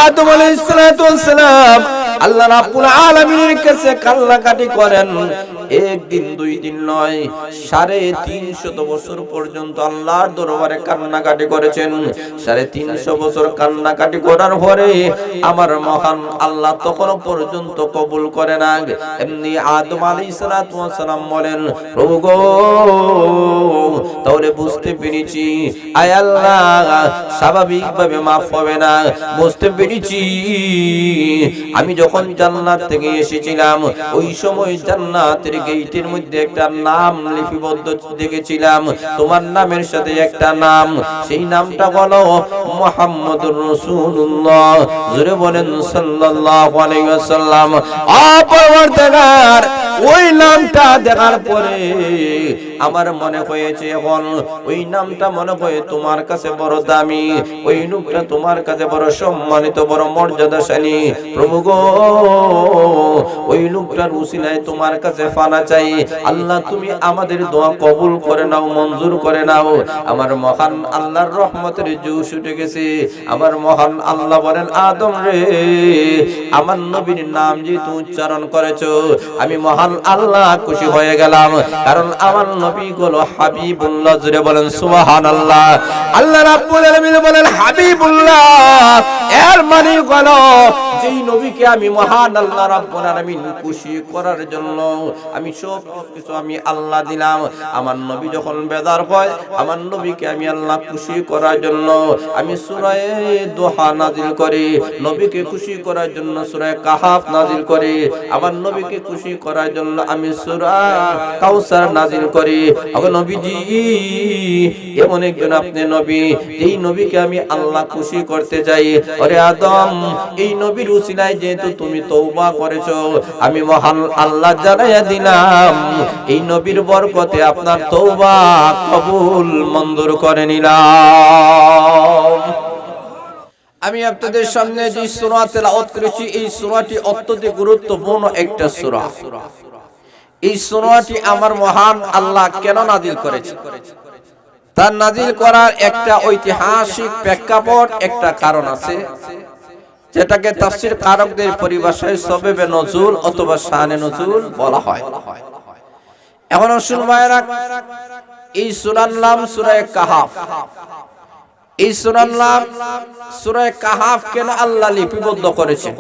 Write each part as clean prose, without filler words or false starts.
আদম আলাইহিস সালাম আল্লাহ রাব্বুল আলামিনের কাছে কান্নাকাটি করেন। একদিন দুই দিন নয়, 350 বছর পর্যন্ত আল্লাহর দরবারে কান্নাকাটি করেছেন। 350 বছর কান্নাকাটি করার পরে আমার মহান আল্লাহ তখন পর্যন্ত কবুল করে না। এমনি আদম আলাইহিস সালাম বলেন, প্রভু গো, তাহলে বুঝতে পেরেছি আয় আল্লাহ স্বাভাবিকভাবে মাফ হবে না। বুঝতে পেরেছি আমি যখন জান্নাত থেকে এসেছিলাম ওই সময় জান্নাতের গেটের মধ্যে একটা নাম লিপিবদ্ধ দেখেছিলাম, তোমার নামের সাথে একটা নাম, সেই নামটা হলো মুহাম্মদুর রাসূলুল্লাহ। জোরে বলেন সাল্লাল্লাহু আলাইহি ওয়াসাল্লাম। পরবর্তীকার ওই নামটা দেখার পরে আমার মনে হয়েছে এখন ওই নামটা মনে হয় তোমার কাছে বড় দামি, ওই নামটা তোমার কাছে বড় সম্মানিত, বড় মর্যাদাশালী। প্রভু গো, ওই লোকটার উসিলায় তোমার কাছে ফানা চাই। আল্লাহ তুমি আমাদের দোয়া কবুল করে নাও, মঞ্জুর করে নাও। আমার মহান আল্লাহর রহমতের জোশ উঠে গেছে। আমার মহান আল্লাহ বলেন, আদম রে, আমার নবীর নাম যেহেতু উচ্চারণ করেছো আমি মহান আল্লাহ খুশি হয়ে গেলাম, কারণ আমার নবী হলো হাবিবুল্লাহ। জুড়ে বলেন সুবহানাল্লাহ। আল্লাহ রাব্বুল আলামিন বলেন হাবিবুল্লাহ, এর মানে হলো যেই নবীকে আমি মহান আল্লাহ রাব্বুল আলামিন খুশি করার জন্য আমি সব কিছু আমি আল্লাহ দিলাম। আমার নবী যখন বেদার হয়, আমার নবীকে আমি আল্লাহ খুশি করার জন্য আমি সূরা দোহা নাজিল করি, নবীকে খুশি করার জন্য সূরা কাহাফ নাজিল করি, আমার নবীকে খুশি করার জন্য আমি সূরা কাউসার নাজিল করি। ওগো নবীজি, এমন একজন আপনি নবী, এই নবীকে আমি আল্লাহ খুশি করতে চাই। ওরে আদম, এই নবীর উসিলায় যেহেতু তুমি তওবা করেছো, আমি মহান আল্লাহ জানাইয়া দিলাম এই নবীর বরকতে আপনার তওবা কবুল মঞ্জুর করে নিলাম। আমি আপনাদের সামনে যে সূরা তেলাওয়াত করেছি, এই সূরাটি অত্যন্ত গুরুত্বপূর্ণ একটা সূরা। এই সূরাটি আমার মহান আল্লাহ কেন নাজিল করেছে, তার নাজিল করার একটা ঐতিহাসিক প্রেক্ষাপট, একটা কারণ আছে, যেটাকে তাফসীর কারকদের পরিভাষায় সবেবে নজুল অথবা শানে নজুল বলা হয়। এখন শুনুন ভাইরা, এই সূরার নাম সূরা কাহাফ। এই সূরার নাম সূরা কাহাফ কেন আল্লাহ লিপিবদ্ধ করেছেন?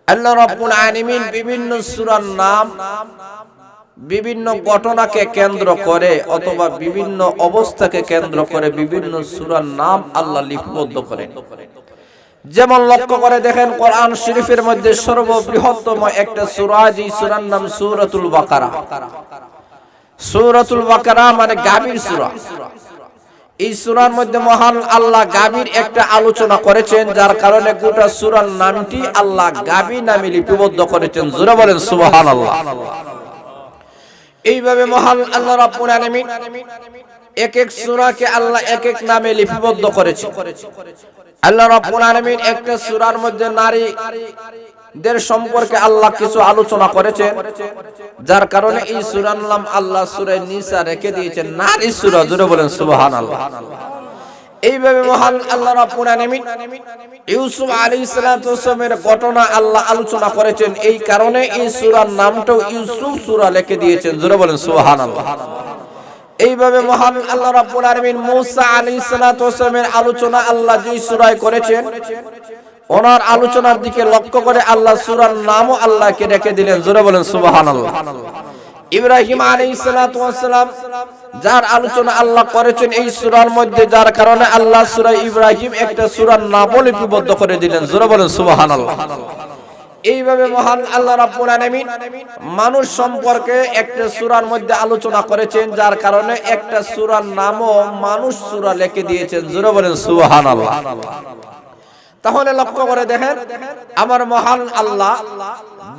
আল্লাহ রাব্বুল আলামিন বিভিন্ন সূরার নাম বিভিন্ন ঘটনাকে কেন্দ্র করে অথবা বিভিন্ন অবস্থাকে কেন্দ্র করে বিভিন্ন সূরার নাম আল্লাহ লিপিবদ্ধ করেন। যেমন লক্ষ্য করে দেখেন, কোরআন শরীফের মধ্যে সর্ববৃহত্তম একটা সূরা, যে সূরার নাম সূরাতুল বাকারা। সূরাতুল বাকারা মানে গাভীর সূরা। এই সূরার মধ্যে মহান আল্লাহ গাভীর একটা আলোচনা করেছেন, যার কারণে গোটা সূরার নামটি আল্লাহ গাভী নামে লিপিবদ্ধ করেছেন। জোরে বলেন সুবহানাল্লাহ। এইভাবে মহান আল্লাহ রাব্বুল আলামিন এক এক সূরাকে আল্লাহ এক এক নামে লিপিবদ্ধ করেছেন। আল্লাহ রাব্বুল আলামিন একটা সূরার মধ্যে নারীদের সম্পর্কে আল্লাহ কিছু আলোচনা করেছেন, যার কারণে এই সূরার নাম আল্লাহ সূরা নিসা রেখে দিয়েছেন নারী সূরা। জোরে বলেন সুবহানাল্লাহ। এইভাবে মহান আল্লাহ রাব্বুল আলামিন ইউসুফ আলাইহিস সালামের ঘটনা আল্লাহ আলোচনা করেছেন, এই কারণে এই সূরার নামটাও ইউসুফ সূরা লিখে দিয়েছেন। জোরে বলেন সুবহানাল্লাহ। এইভাবে মহান আল্লাহ রাব্বুল আলামিন মূসা আলাইহিস সালামের আলোচনা আল্লাহ যে সূরায় করেছেন, ওনার আলোচনার দিকে লক্ষ্য করে আল্লাহ সূরার নামও আল্লাহকে রেখে দিলেন। জোরে বলেন সুবহানাল্লাহ। ইব্রাহিম আলাইহিস সালাম যার আলোচনা আল্লাহ করেছেন এই সূরার মধ্যে, যার কারণে আল্লাহ সূরা ইব্রাহিম একটা সূরার নামও লিপিবদ্ধ করে দিলেন। জোরে বলেন সুবহানাল্লাহ। এইভাবে মহান আল্লাহ রাব্বুল আলামিন মানুষ সম্পর্কে একটা সূরার মধ্যে আলোচনা করেছেন, যার কারণে একটা সূরার নামও মানুষ সূরা লিখে দিয়েছেন। জোরে বলেন সুবহানাল্লাহ। তাহলে লক্ষ্য করে দেখেন, আমার মহান আল্লাহ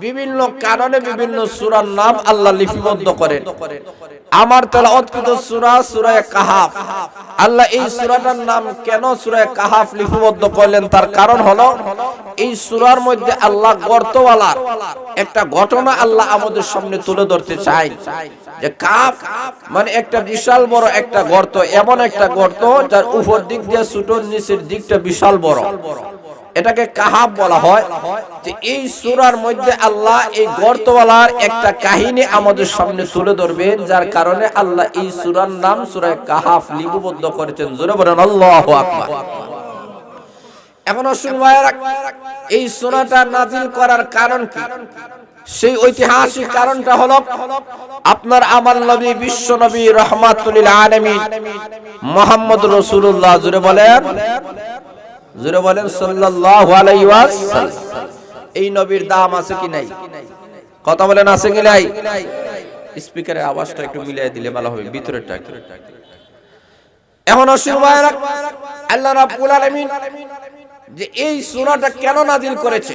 বিভিন্ন কারণে বিভিন্ন সূরার নাম আল্লাহ লিপিবদ্ধ করেন। আমার তেলাওয়াতকৃত সূরা সূরা কাহাফ, আল্লাহ এই সূরাটার নাম কেন সূরা কাহাফ লিপিবদ্ধ করলেন, তার কারণ হলো এই সূরার মধ্যে আল্লাহ গর্তওয়ালার একটা ঘটনা আল্লাহ আমাদের সামনে তুলে ধরতে চাই। যে কাফ মানে একটা বিশাল বড় একটা গর্ত, এমন একটা গর্ত যার উপর দিক দিয়ে ছোট, নিচের দিকটা বিশাল বড়। এটাকে কাহাফ বলা হয়। যে এই সূরার মধ্যে আল্লাহ এই গর্তওয়ালার একটা কাহিনী আমাদের সামনে তুলে ধরবেন, যার কারণে আল্লাহ এই সূরার নাম সূরা কাহাফ লিপিবদ্ধ করেছেন। জোরে বলেন আল্লাহু আকবার। এখন আসুন ভাইরা, এই সূরাটা নাযিল করার কারণ কি? সেই ঐতিহাসিক কারণটা হলো আপনার আমার নবী, বিশ্ব নবী, রাহমাতুল লিল আলামিন মুহাম্মদুর রাসূলুল্লাহ, জোরে বলেন সাল্লাল্লাহু আলাইহি ওয়াসাল্লাম। এই নবীর দাম আছে কি নাই? কথা বলেন আছে কি নাই? স্পিকারের আওয়াজটা একটু মিলিয়ে দিলে ভালো হবে, ভিতরেরটা একটু। এখন আসুন ভাইরা, আল্লাহ রাব্বুল আলামিন যে এই সূরাটা কেন নাযিল করেছে,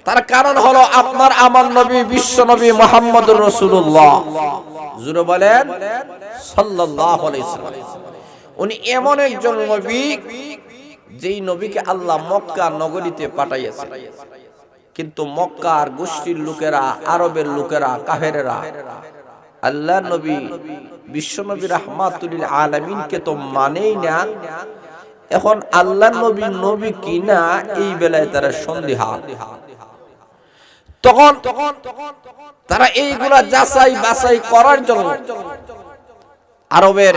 তার কারণ হলো আপনার আমার নবী, বিশ্ব নবী মুহাম্মদুর রাসূলুল্লাহ, জোরে বলেন সাল্লাল্লাহু আলাইহি ওয়াসাল্লাম। উনি এমন একজন নবী, যেই নবীকে আল্লাহ মক্কা নগরীতে পাঠাইয়েছে, কিন্তু মক্কার গোষ্ঠীর লোকেরা, আরবের লোকেরা, কাফেরেরা আল্লাহর নবী, বিশ্ব নবী রাহমাতুল লিল আলামিনকে তো মানেই না। এখন আল্লাহর নবী নবী কিনা এই বেলায় তারা সন্দেহান। তখন তারা এইগুলা যাচাই বাছাই করার জন্য আরবের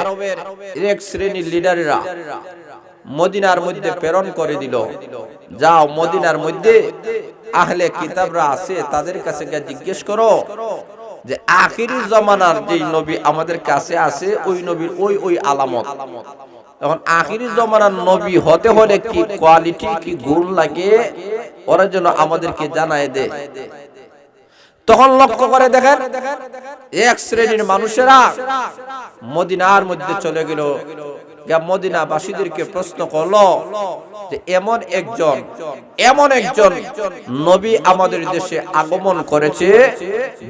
এক শ্রেণীর লিডারেরা মদিনার মধ্যে প্রেরণ করে দিল, যাও মদিনার মধ্যে আহলে কিতাবরা আছে, তাদের কাছে গিয়ে জিজ্ঞেস করো যে আখিরি জামানার যেই নবী আমাদের কাছে আছে, ওই নবীর ওই আলামত। এখন আখিরি জামানার নবী হতে হলে কি কোয়ালিটি, কি গুণ লাগে, ওরা যেন আমাদেরকে জানায় দেয়। তখন লক্ষ্য করে দেখেন, এক শ্রেণীর মানুষেরা মদিনার মধ্যে চলে গেল, মদিনাবাসীদেরকে প্রশ্ন করলো যে এমন একজন নবী আমাদের দেশে আগমন করেছে,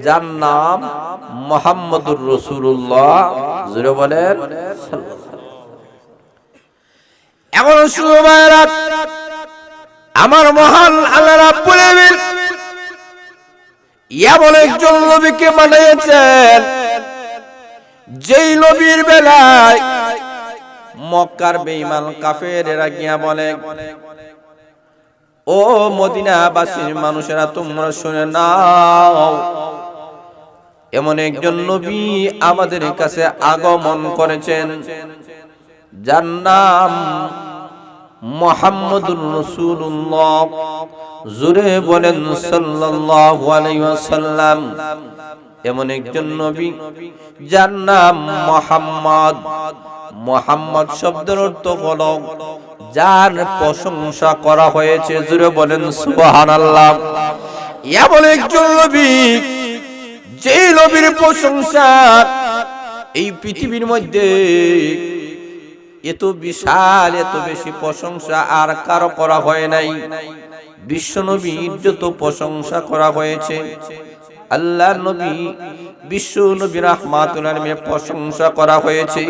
যার নাম মুহাম্মদুর রাসূলুল্লাহ, জোরে বলেন। এখন শুনো ভাইরা, আমার মহান আল্লাহ রাব্বুল আলামিন এমন একজন নবীকে বানিয়েছেন, যেই নবীর বেলায় মক্কার বেঈমান কাফেরেরা গিয়া বলে, ও মদিনাবাসীর মানুষেরা তোমরা শুনে নাও, এমন একজন নবী আমাদের কাছে আগমন করেছেন, যার নাম মুহাম্মদুর রাসূলুল্লাহ, জোরে বলেন সাল্লাল্লাহু আলাইহি ওয়াসাল্লাম। এমন একজন নবী যার নাম মুহাম্মদ শব্দের অর্থ হলো যার প্রশংসা করা হয়েছে, জোরে বলেন সুবহানাল্লাহ। এমন একজন নবী, যে নবীর প্রশংসা এই পৃথিবীর মধ্যে এত বিশাল, এত বেশি প্রশংসা আর কারো করা হয় নাই। বিশ্ব নবীর যত প্রশংসা করা হয়েছে, আল্লাহর নবী, বিশ্ব নবী রাহমাতুল লিল আলামিনের প্রশংসা করা হয়েছে।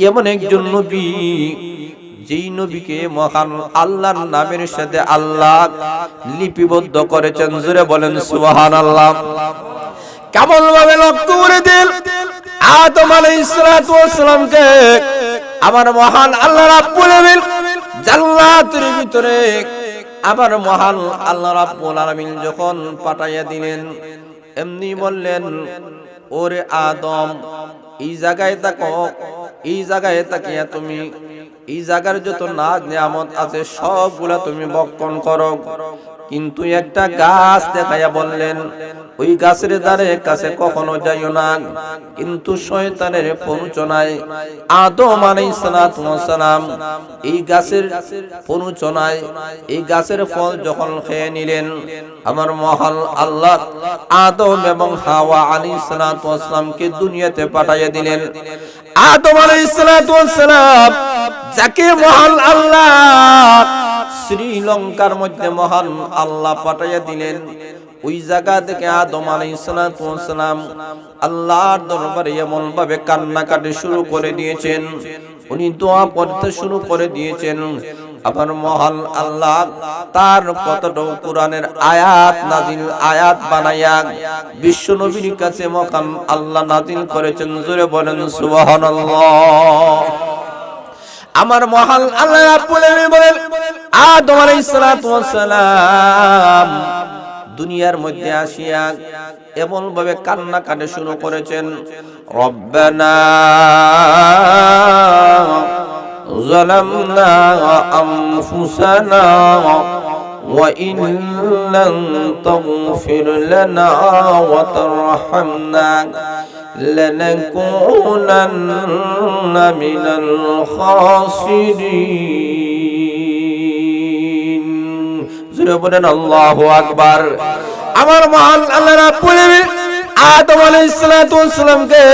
এমন একজন নবী, যেই নবীকে মহান আল্লাহর নামের সাথে আল্লাহ লিপিবদ্ধ করেছেন, জোরে বলেন সুবহানাল্লাহ। কেমন ভাবে লক্ষ্য করে দেন, আদম আলাইহিস সালাতু ওয়াস সালামকে আমার মহান আল্লাহ রাব্বুল আলামিন জান্নাতের ভিতরে আমার মহান আল্লাহ রাব্বুল আলামিন যখন পাঠাইয়া দিলেন, এমনি বললেন, ওরে আদম, এই জায়গায় তাকো, এই জায়গায় তাকিয়া তুমি এই জায়গার যত নাজ নিয়ামত আছে সবগুলা তুমি ভক্ষণ করো, কিন্তু একটা গাছ দেখাইয়া বললেন, ওই গাছের দ্বারে কাছে কখনো যাইও না, কিন্তু শয়তানের প্ররোচনায় আদম আলাইহিস সালাতু ওয়াস সালাম এই গাছের প্ররোচনায় এই গাছের ফল যখন খেয়ে নিলেন, আমার মহান আল্লাহ আদম এবং হাওয়া আলাইহিস সালাতু ওয়াস সালামকে দুনিয়াতে পাঠাইয়া দিলেন। আদম আলাইহিস সালাতু ওয়াস সালাম, যাকে মহান আল্লাহ শ্রীলঙ্কার মধ্যে মহান আল্লাহ পাঠাইয়া দিলেন, ওই জায়গা থেকে আদম আলাইহিস সালাতু ওয়াস সালাম আল্লাহর দরবারে এমন ভাবে কান্নাকাটি শুরু করে দিয়েছেন, উনি দোয়া করতে শুরু করে দিয়েছেন। আমার মহান আল্লাহ তার কতটা কোরআনের আয়াত বানাইয়া বিশ্ব নবীর কাছে মহান আল্লাহ নাযিল করেছেন, জোরে বলেন সুবহানাল্লাহ। আমার মহান আল্লাহ রাব্বুল আলামিন বলেন আদম আলাইহিস সালাতু ওয়াস সালাম দুনিয়ার মধ্যে আসিয়া এমন ভাবে কান্না কাটে শুরু করেছেন, রব্বানা যালামনা আনফুসানা ওয়া ইন লাম তাগফির লানা ওয়া তারহামনা লানাকুনান্না মিনাল খাসিরিন। জোরে বলেন আল্লাহু আকবার। আমার মহান আল্লাহ রাব্বুল আলামিন আদম আলাইহিস সালাতু ওয়াস সালামকে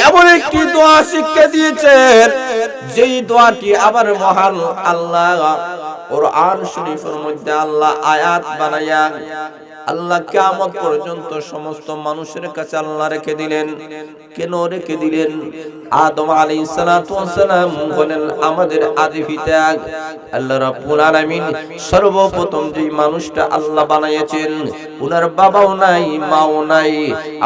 এমন একটি দোয়া শিক্ষা দিয়েছেন, যেই দোয়াটি আবার মহান আল্লাহ কোরআন শরীফের মধ্যে আল্লাহ আয়াত বানায়া আল্লাহ কিয়ামত পর্যন্ত সমস্ত মানুষের কাছে আল্লাহ রেখে দিলেন। কেন রেখে দিলেন? আদম আলাইহিস সালাতু ওয়াস সালাম হলেন আমাদের আদি পিতা। আল্লাহ রাব্বুল আলামিন সর্বপ্রথম যে মানুষটা আল্লাহ বানাইয়েছেন, উনার বাবাও নাই মাও নাই,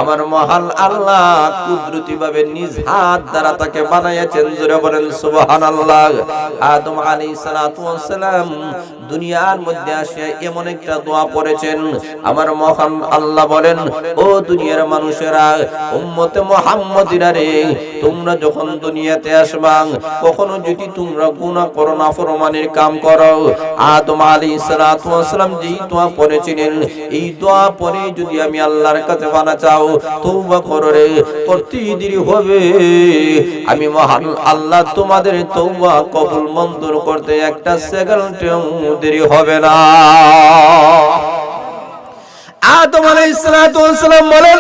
আমার মহান আল্লাহ কুদরতি ভাবে নিজ হাত দ্বারা তাকে বানাইয়েছেন। জোরে বলেন সুবহানাল্লাহ। আদম আলাইহিস সালাতু ওয়াস সালাম দুনিয়ার মধ্যে আসে এমন একটা দোয়া করেছেন, আমার মহান আল্লাহ বলেন, ও দুনিয়ার মানুষেরা, উম্মতে মুহাম্মাদিরা রে, তোমরা যখন দুনিয়াতে আসবা, কখনো যদি তোমরা গুনাহ করো, নাফরমানির কাম করো, আদম আলাইহিস সালাতু ওয়াস সালাম যেই দোয়া পড়েছিলেন, এই দোয়া পড়ে যদি আমি আল্লাহর কাছে পানা চাও, তওবা করো রে, করতেই দেরি হবে, আমি মহান আল্লাহ তোমাদের তওবা কবুল মঞ্জুর করতে একটা সেকেন্ডও দেরি হবে না। আদম আলাইহিস সালাতু ওয়াস সালাম বলেন,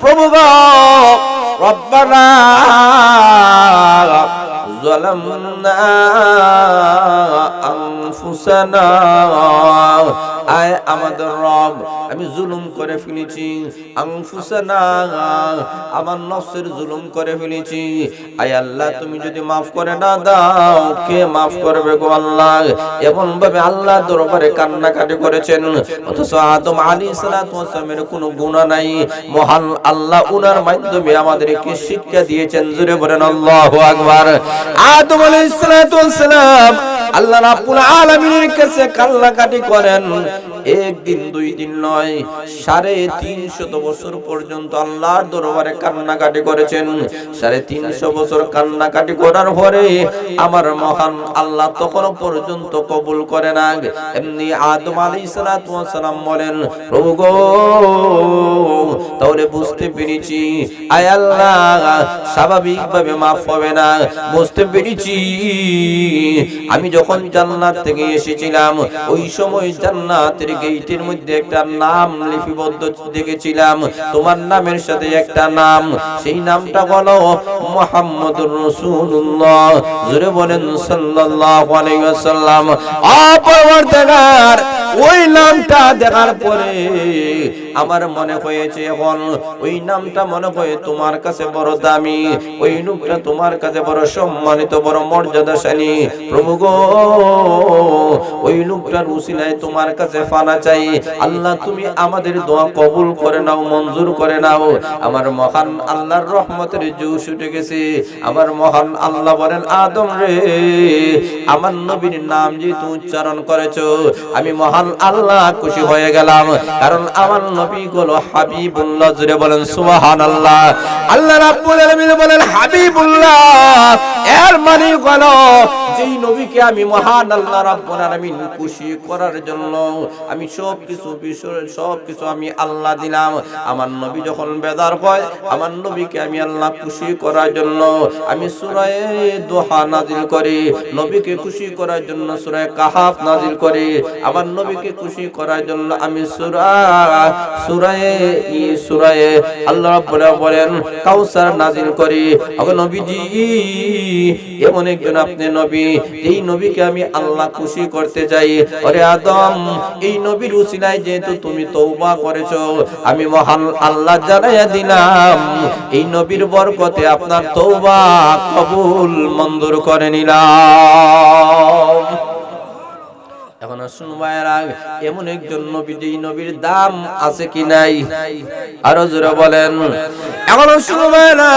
প্রভু গো, রব্বানা যালামনা আনফুসানা, আয় আমাদের রব, আমি জুলুম করে ফেলেছি, আনফুসানা, আমার নফসের জুলুম করে ফেলেছি, আয় আল্লাহ তুমি যদি মাফ করে না দাও, কে মাফ করবে গো আল্লাহ? এমন ভাবে আল্লাহ দরবারে কান্নাকাটি করেছেন, অথচ আদম আলাইহিস সালাতু ওয়াস সালামের কোনো গুনাহ নাই, মহান আল্লাহ উনার মাধ্যমে আমাদেরকে শিক্ষা দিয়েছেন। জোরে বলেন আল্লাহু আকবার। আদম আলাইহিস সালাতু ওয়াস সালাম আল্লাহ রাব্বুল আলামিনের কাছে কান্নাকাটি করেন, একদিন দুই দিন নয়, 350 বছর পর্যন্ত আল্লাহর দরবারে কান্নাকাটি করেছেন। 350 বছর কান্নাকাটি করার পরে আমার মহান আল্লাহ তখন পর্যন্ত কবুল করে না। এমনি আদম আলাইহিস সালাতু ওয়াস সালাম বলেন, প্রভু গো, তাহলে বুঝতে পেরেছি আয় আল্লাহ স্বাভাবিকভাবে মাফ হবে না। বুঝতে পেরেছি আমি যখন জান্নাত থেকে এসেছিলাম, ওই সময় জান্নাতের গেটের মধ্যে একটা নাম লিপিবদ্ধ দেখেছিলাম, তোমার নামের সাথে একটা নাম, সেই নামটা হলো মুহাম্মদুর রাসূলুল্লাহ। জোরে বলেন সাল্লাল্লাহু আলাইহি ওয়াসাল্লাম। পরবর্তীকার ওই নামটা দেখার পরে আমার মনে হয়েছে, এখন ওই নামটা মনে হয় তোমার কাছে বড় দামি, ওই নামটা তোমার কাছে বড় সম্মানিত, বড় মর্যাদাশালী। প্রভু গো, ওই লোকটার উসিলায় তোমার কাছে ফানা চাই, আল্লাহ তুমি আমাদের দোয়া কবুল করে নাও, মঞ্জুর করে নাও। আমার মহান আল্লাহর রহমতের জোশ উঠে গেছে। আমার মহান আল্লাহ বলেন, আদম রে, আমার নবীর নাম যেহেতু উচ্চারণ করেছো, আমি মহান আল্লাহ খুশি হয়ে গেলাম, কারণ আমার নবী হলো হাবিবুল্লাহ। জোরে বলেন সুবহানাল্লাহ। আল্লাহ রাব্বুল আলামিন বলেন হাবিবুল্লাহ, এর মানে হলো যেই নবীকে আমি মহান আল্লাহ রাব্বুল আলামিন খুশি করার জন্য আমি সবকিছু আমি আল্লাহ দিলাম। আমার নবী যখন বেদার হয়, আমার নবীকে আমি আল্লাহ খুশি করার জন্য আমি সূরা দোহা নাজিল করি, নবীকে খুশি করার জন্য সূরা কাহাফ নাজিল করি, আমার নবীকে খুশি করার জন্য আমি সূরা আল্লাহ রাব্বুল আলামিন বলেন কাউসার নাজিল করি। ওগো নবীজি, এমন একজন আপনি নবী, এই নবীকে আমি আল্লাহ খুশি করতে চাই। ওরে আদম, এই নবীর উসিলায় যেহেতু তুমি তওবা করেছো, আমি মহান আল্লাহ জানাইয়া দিলাম, এই নবীর বরকতে আপনার তওবা কবুল মঞ্জুর করে নিলাম। এখন আসুন ভাইরা, এমন একজন নবী, যেই নবীর দাম আছে কি নাই? আরো জোরে বলেন। এখন শুনবে না,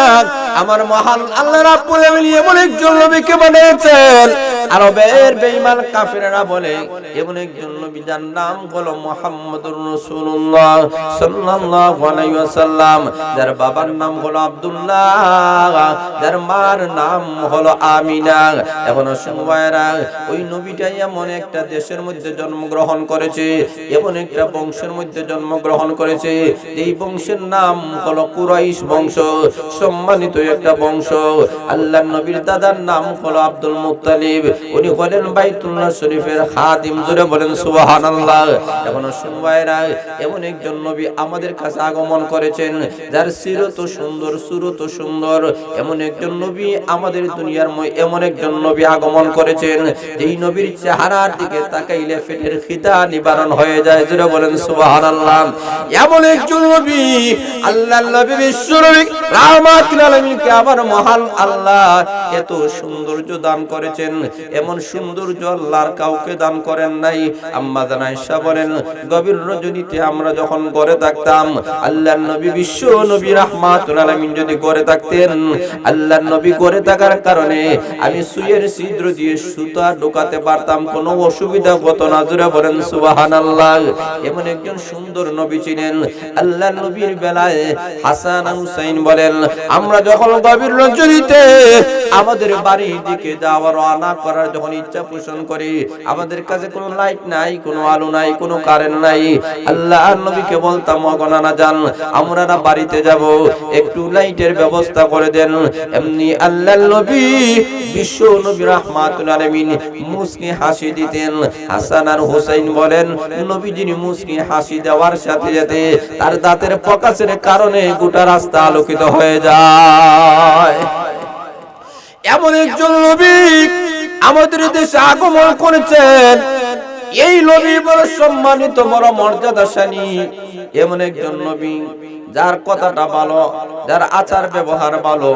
আমার মহান আল্লাহ রাব্বুল আলামিন এমন একজন নবীকে বানিয়েছেন, আরবের বেঈমান কাফিররা বলে এমন একজন নবী যার নাম হলো মুহাম্মদুর রাসূলুল্লাহ সাল্লাল্লাহু আলাইহি ওয়াসাল্লাম, যার বাবার নাম হলো আব্দুল্লাহ, যার মার নাম হলো আমিনা। এখন শুনবায়রা, ওই নবীটাই এমন একটা দেশের মধ্যে জন্মগ্রহণ করেছে, এমন একটা বংশের মধ্যে জন্মগ্রহণ করেছে, এই বংশের নাম হলো কুরাইশ বংশ, সম্মানিত একটা বংশ। আল্লাহর নবীর দাদার নাম হলো আব্দুল মুত্তালিব, উনি হলেন বাইতুল্লাহ শরীফের খাদিম। জোরে বলেন সুবহানাল্লাহ। এখন শুনবায়রা, এমন একজন নবী আমাদের কাছে আগমন করেছেন, যার সিরত সুন্দর, সুরত সুন্দর। এমন একজন নবী আমাদের দুনিয়ার এমন একজন নবী আগমন করেছেন, যেই নবীর চেহারার দিকে তাকাইলে পেটের খিদা নিবারণ হয়ে যায়। জোরে বলেন সুবহানাল্লাহ। এমন একজন নবী, আল্লাহর নবী বিশ্বনবী রাহমাতুল আলামিনকে আমার মহান আল্লাহ এত সৌন্দর্য দান করেছেন, এমন সৌন্দর্য আল্লাহর কাউকে দান করেন নাই। আম্মা জান আয়েশা বলেন, গভীর রজনীতে আমরা যখন ঘরে থাকতাম, আল্লাহর নবী বিশ্ব নবী রাহমাতুল আলামিন যদি ঘরে থাকতেন, আল্লাহর নবী ঘরে থাকার কারণে আমি সুইয়ের ছিদ্র দিয়ে সুতা ঢোকাতে পারতাম, কোনো অসুবিধা হতো না। জোরে বলেন সুবহানাল্লাহ। এমন একজন সুন্দর নবী ছিলেন। আল্লাহর নবীর বেলায় হাসান আর হুসাইন বলেন, আমরা যখন গভীর রজনীতে আমাদের বাড়ির দিকে যাওয়ার আনা করার যখন ইচ্ছা পোষণ করি, আমাদের কাছে কোনো লাইট নাই, কোনো আলো নাই, কোনো কারেন্ট নাই, আল্লাহর নবীকে বলতাম, ওগো নানা জান, আমরা না বাড়িতে যাব, একটু লাইটের ব্যবস্থা করে দেন। এমনি আল্লাহর নবী বিশ্ব নবী রাহমাতুল আলামিন মুস্কি হাসি দিতেন। হাসান আর হুসাইন বলেন, নবীজির মুস্কি হাসি দেওয়ার সাথে সাথে তার দাঁতের প্রকাশের কারণে গোটা রাস্তা আলোকিত হয়ে যায়। এমন একজন নবী আমাদের দেশে আগমন করেছেন, এই নবী বড় সম্মানিত, বড় মর্যাদাশালী। এমন একজন নবী যার কথাটা ভালো, যার আচার ব্যবহার ভালো,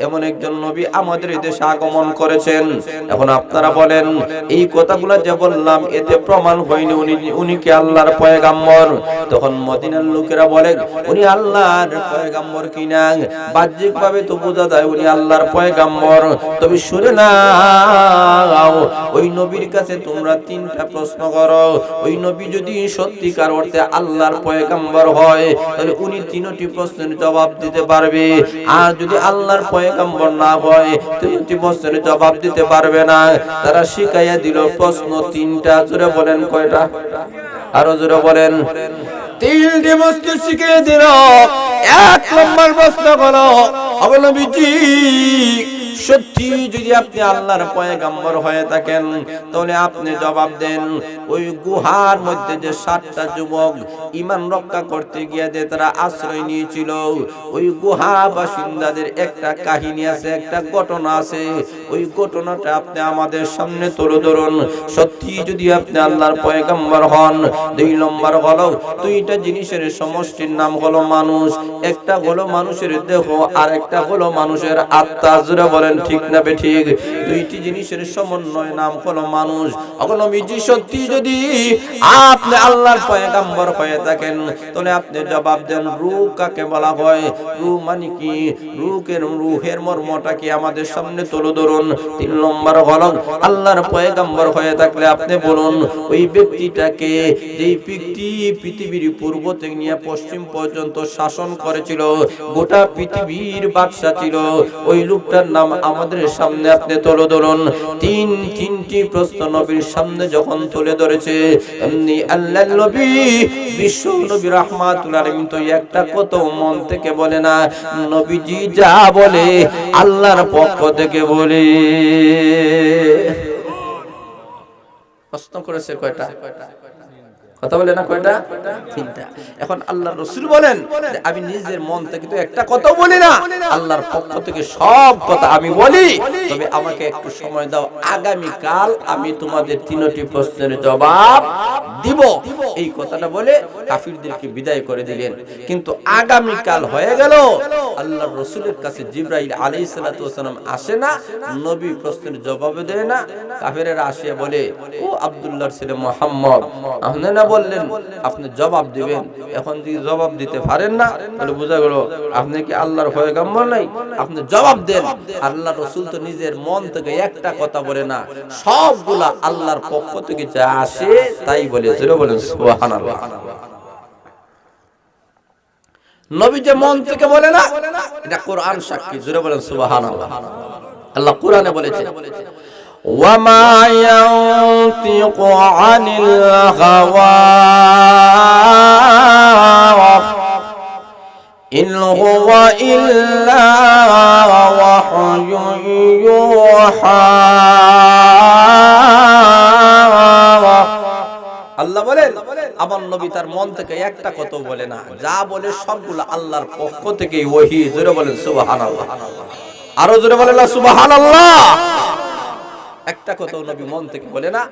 এমন একজন নবী আমাদের দেশে আগমন করেছেন। এখন আপনারা বলেন, এই কথাগুলো যে বললাম এতে প্রমাণ হয়নি উনি কি আল্লাহর পয়গাম্বর? তখন মদিনার লোকেরা বলে, উনি আল্লাহর পয়গাম্বর কিনা, বাহ্যিকভাবে তো বোঝা যায় উনি আল্লাহর পয়গাম্বর। তবে শুনে নাও, ওই নবীর কাছে তোমরা তিনটা প্রশ্ন করো, ওই নবী যদি সত্যিকার অর্থে আল্লাহর পয়গাম্বর হয়, তাহলে উনি তিনটি প্রশ্নের জবাব দিতে পারবে। আর যদি আল্লাহর পয়গাম্বর না হয়, তিনটি প্রশ্নের জবাব দিতে পারবে না। তারা শিখাইয়া দিল প্রশ্ন তিনটা। জোরে বলেন কয়টা? আরো জোরে বলেন। তিনটি প্রশ্ন শিখিয়ে দিল। এক নম্বর প্রশ্ন হলো, ও নবীজি, সত্যি যদি আপনি আল্লাহর পয়গাম্বর হয়ে থাকেন, তাহলে আপনি জবাব দেন, ওই গুহার মধ্যে যে 7টা যুবক ঈমান রক্ষা করতে গিয়ে যে তারা আশ্রয় নিয়েছিল, ওই গুহা বাসিন্দাদের একটা কাহিনী আছে, একটা ঘটনা আছে। ওই ঘটনাটা আপনি আমাদের সামনে তুলে ধরুন। সত্যি যদি আপনি আল্লাহর পয়গাম্বর হন, 2 নম্বর হলো, 2টা জিনিসের সমষ্টির নাম হলো মানুষ। একটা হলো মানুষের দেহ, আর একটা হলো মানুষের আত্মা। জোরে বলেন ঠিক না বেঠিক? 2টি জিনিসের সমন্বয় নাম হলো মানুষ। নবীজি সত্যি যদি আপনি আল্লাহর পয়গাম্বর হয়ে থাকেন, তাহলে আপনি জবাব দেন, রূহ কাকে বলা হয়? রূহ মানে কি? রূহের মর্মটা কি আমাদের সামনে তুলে ধরুন। 3 নম্বর হলো, আল্লাহর পয়গাম্বর হয়ে থাকলে আপনি বলুন, ওই ব্যক্তিটাকে, যেই ব্যক্তি পৃথিবীর পূর্ব থেকে নিয়ে পশ্চিম পর্যন্ত শাসন করেছিল, গোটা পৃথিবীর বাদশা ছিল, ওই লোকটার নাম আমাদের সামনে আপনি তুলে ধরুন। তিনটি প্রশ্ন নবীর সামনে যখন তুলে ধরেছে, এমনি আল্লাহর নবী বিশ্ব নবী রাহমাতুল আলামিন তো একটা কথা মন থেকে বলে না, নবীজি যা বলে আল্লাহর পক্ষ থেকে বলে। প্রশ্ন করেছে কয়টা? কথা বলে না কয়টা? 3টা। এখন আল্লাহর রাসূল বলেন, আমি নিজের মন থেকে তো একটা কথা বলি না, আল্লাহর পক্ষ থেকে সব কথা আমি বলি। তবে আমাকে একটু সময় দাও, আগামী কাল আমি তোমাদের 3টি প্রশ্নের জবাব দিব, এই কথাটা বলে কাফিরদেরকে বিদায় করে দিলেন। কিন্তু আগামী কাল হয়ে গেল, আল্লাহর রাসূলের কাছে জিবরাইল আলাইহিস সালাতু ওয়াসালাম আসে না, নবী প্রশ্নের জবাব দেয় না। কাফেরেরা আসিয়া বলে, ও আব্দুল্লাহর ছেলে মুহাম্মদ, আপনি না বললেন আপনি জবাব দিবেন, এখন যদি জবাব দিতে পারেন না তাহলে বোঝা গেল আপনি কি আল্লাহর পয়গম্বর নাই, আপনি জবাব দেন। আল্লাহর রাসূল তো নিজের মন থেকে একটা কথা বলে না, সবগুলা আল্লাহর পক্ষ থেকে যা আসে তাই বলে। জোরে বলেন সুবহানাল্লাহ। নবী যে মন থেকে বলে না, এটা কোরআন সাক্ষী। জোরে বলেন সুবহানাল্লাহ। আল্লাহ কোরআনে বলেছে, ওয়ামা ইয়ানতিকু আনিল হাওয়া ইন হুয়া ইল্লা ওয়াহয়ুন ইউহা। আল্লাহ বলেন আমার নবী তার মন থেকে একটা কথা বলে না, যা বলে সবগুলো আল্লাহর পক্ষ থেকে ওহী। জোরে বলেন সুবহানাল্লাহ। আরো জোরে বলেন সুবহানাল্লাহ। একটা কথা নবী মন থেকে বলে না,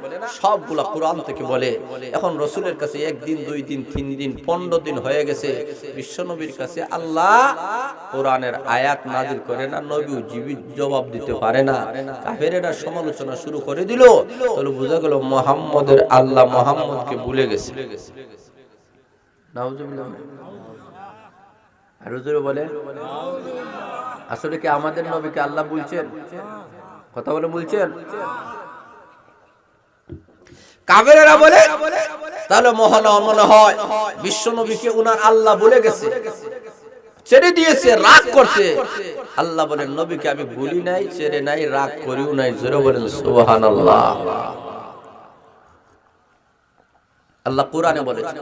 সবগুলা কোরআন থেকে বলে। এখন রাসূলের কাছে একদিন, দুই দিন, তিন দিন, 15 দিন হয়ে গেছে, বিশ্ব নবীর কাছে আল্লাহ কোরআনের আয়াত নাযিল করে না, নবী জীবিত জবাব দিতে পারে না। কাফেরেরা সমালোচনা শুরু করে দিল, তাহলে বোঝা গেল মুহাম্মদের আল্লাহ মুহাম্মদকে ভুলে গেছে। নাউজুবিল্লাহ। আর জোরে বলে, আসলে কি আমাদের নবীকে আল্লাহ বলছেন? কথা বলে বলছেন। কাফেরেরা বলে তাহলে মনে হয় বিশ্ব নবীকে উনার আল্লাহ বলে গেছে, ছেড়ে দিয়েছে, রাগ করছে। আল্লাহ বলেন নবীকে আমি ভুলি নাই, ছেড়ে নাই, রাগ করিও নাই। জোরে বলেন সুবহানাল্লাহ। আল্লাহ কোরআনে বলেছেন,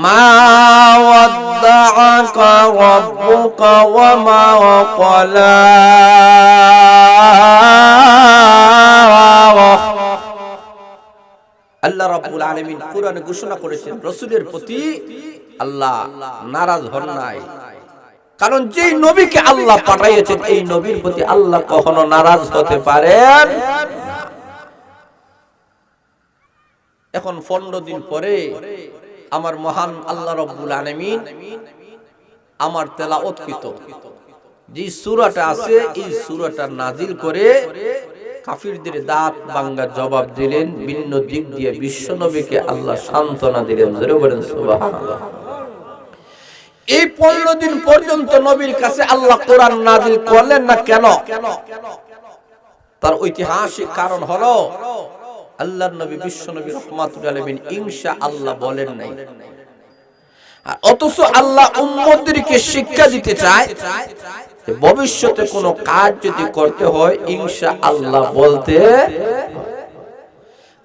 মা ওয়াদ্দাআকা রাব্বুকা ওয়া মা ক্বালা। আল্লাহ রাব্বুল আলামিন কোরআনে ঘোষণা করেছেন রাসূলের প্রতি আল্লাহ নারাজ হন নাই, কারণ যেই নবীকে আল্লাহ পাঠিয়েছেন এই নবীর প্রতি আল্লাহ কখনো নারাজ হতে পারেন না। এখন 15 দিন পরে আমার মহান আল্লাহ রাব্বুল আলামিন আমার তেলাওয়াতকৃত যে সূরাটা আছে এই সূরাটা নাজিল করে কাফিরদের দাঁত ভাঙা জবাব দিলেন, বিভিন্ন দিক দিয়ে বিশ্ব নবীকে আল্লাহ সান্ত্বনা দিলেন। জোরে বলেন সুবহানাল্লাহ। এই 15 দিন পর্যন্ত নবীর কাছে আল্লাহ কোরআন নাজিল করলেন না কেন? তার ঐতিহাসিক কারণ হলো আল্লাহর নবী বিশ্ব নবী রাহমাতুল লিল আলামিন ইনশাআল্লাহ বলেন নাই। অথচ আল্লাহ উম্মতদেরকে শিক্ষা দিতে চায় ভবিষ্যতে কোনো কাজ যদি করতে হয় ইনশাআল্লাহ বলতে,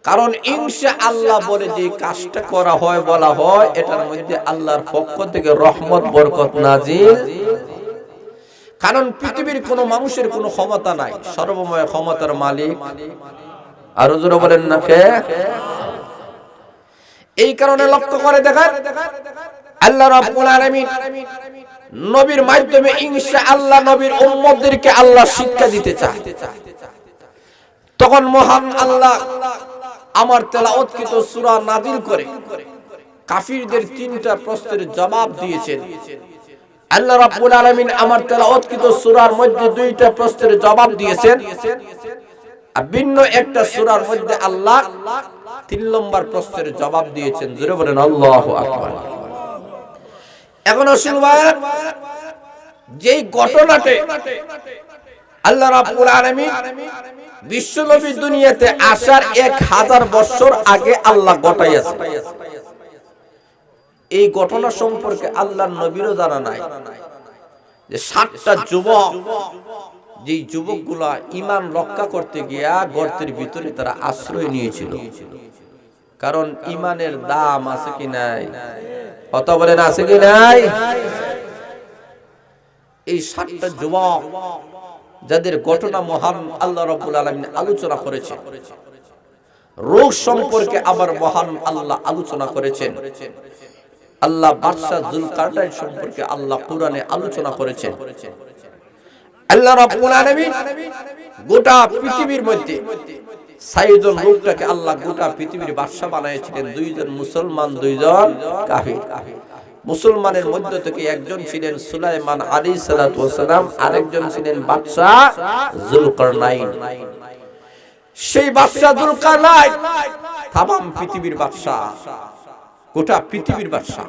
কারণ ইনশাআল্লাহ বলে যে কাজটা করা হয়, বলা হয়, এটার মধ্যে আল্লাহর পক্ষ থেকে রহমত বরকত নাজিল। কারণ পৃথিবীর কোনো মানুষের কোনো ক্ষমতা নাই, সর্বময় ক্ষমতার মালিক। আরো জোরে বলেন না কে? এই কারণে লক্ষ্য করে দেখেন আল্লাহ রাব্বুল আলামিন নবীর মাধ্যমে ইনশাআল্লাহ নবীর উম্মতদেরকে আল্লাহ শিক্ষা দিতে চায়। তখন মহান আল্লাহ আমার তেলাওয়াতকৃত সূরা নাযিল করে কাফিরদের 3টা প্রশ্নের জবাব দিয়েছেন। আল্লাহ রাব্বুল আলামিন আমার তেলাওয়াতকৃত সূরার মধ্যে 2টা প্রশ্নের জবাব দিয়েছেন, আর ভিন্ন একটা সূরার মধ্যে আল্লাহ 3 নম্বর প্রশ্নের জবাব দিয়েছেন। জোরে বলেন আল্লাহু আকবার। এখন শুনবেন যেই ঘটনাতে আল্লাহ রাব্বুল আলামিন বিশ্বনবী দুনিয়াতে আসার 1000 বছর আগে আল্লাহ ঘটাইয়াছে। এই ঘটনা সম্পর্কে আল্লাহর নবীরও জানা নাই যে 7টা যুবক, যেই যুবকগুলা ঈমান রক্ষা করতে গিয়া গর্তের ভিতরে তারা আশ্রয় নিয়েছিল। কারণ ঈমানের দাম আছে কি নাই? কথা বলেন আছে কি নাই? এই 7টা যুবক যাদের ঘটনা মহান আল্লাহ রাব্বুল আলামিন আলোচনা করেছেন, রোগ সম্পর্কে আবার মহান আল্লাহ আলোচনা করেছেন। আল্লাহ বাদশা যুলকারনাইন সম্পর্কে আল্লাহ কোরআনে আলোচনা করেছেন। আল্লাহ রাব্বুল আলামিন গোটা পৃথিবীর মধ্যে ছয়জন লোকটাকে আল্লাহ গোটা পৃথিবীর বাদশা বানিয়েছিলেন, দুইজন মুসলমান, দুইজন কাফির। মুসলমানের মধ্য থেকে একজন ছিলেন সুলাইমান আলাইহিস সালাতু ওয়াস সালাম, আরেকজন ছিলেন বাদশা যুলকারনাইন। সেই বাদশা যুলকারনাইন তামাম পৃথিবীর বাদশা, গোটা পৃথিবীর বাদশা,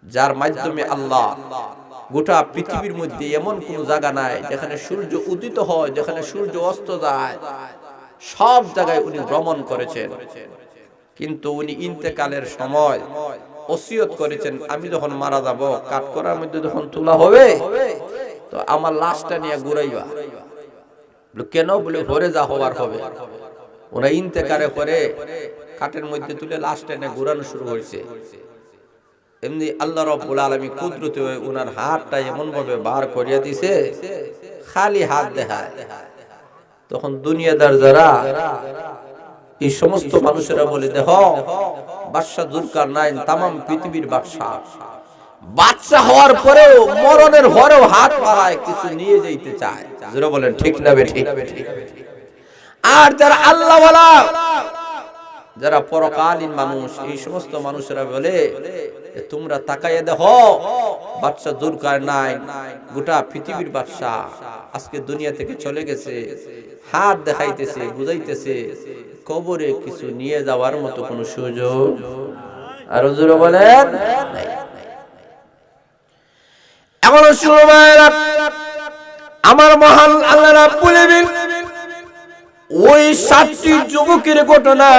যার মাধ্যমে আল্লাহ গোটা পৃথিবীর মধ্যে এমন কোন জায়গা নাই যেখানে সূর্য উদিত হয়, যেখানে সূর্য অস্ত যায়, সব জায়গায় উনি ভ্রমণ করেছেন। কিন্তু উনি ইন্তেকালের সময় ওসিয়ত করেছেন, আমি যখন মারা যাব, কাঠকড়ার মধ্যে যখন তোলা হবে তো আমার লাশটা নিয়ে ঘুরাইবা। কেন? বলে ঘরে যা হওয়ার হবে। ওরা ইন্তেকালের পরে কাঠের মধ্যে তুলে লাশটা নিয়ে ঘুরানো শুরু হয়েছে। এমনি আল্লাহ রাব্বুল আলামিন কুদরতে ওনার হাতটা এমন ভাবে বার করিয়া দিছে, খালি হাত দেখায়। তখন দুনিয়াদার যারা, এই সমস্ত মানুষেরা বলে, দেখো বাদশা যুলকারনাইন তামাম পৃথিবীর বাদশা হওয়ার পরেও মরণের ঘরেও হাত বাড়ায়, কিছু নিয়ে যাইতে চায়। যারা বলেন ঠিক না বেঠিক? আর যারা আল্লাহওয়ালা, যারা পরকালীন মানুষ, এই সমস্ত মানুষেরা বলে, তোমরা তাকাইয়া দেখো বাদশা যুলকারনাইন গোটা পৃথিবীর বাদশা আজকে দুনিয়া থেকে চলে গেছে, হাত দেখাইতেছে, বুঝাইতেছে কবরে কিছু নিয়ে যাওয়ার মতো কোন সুযোগ। আর জোরে বলেন এখন শুনবেন আমার মহান আল্লাহ রাব্বুল আলামিন ওই 7টি যুবকের ঘটনা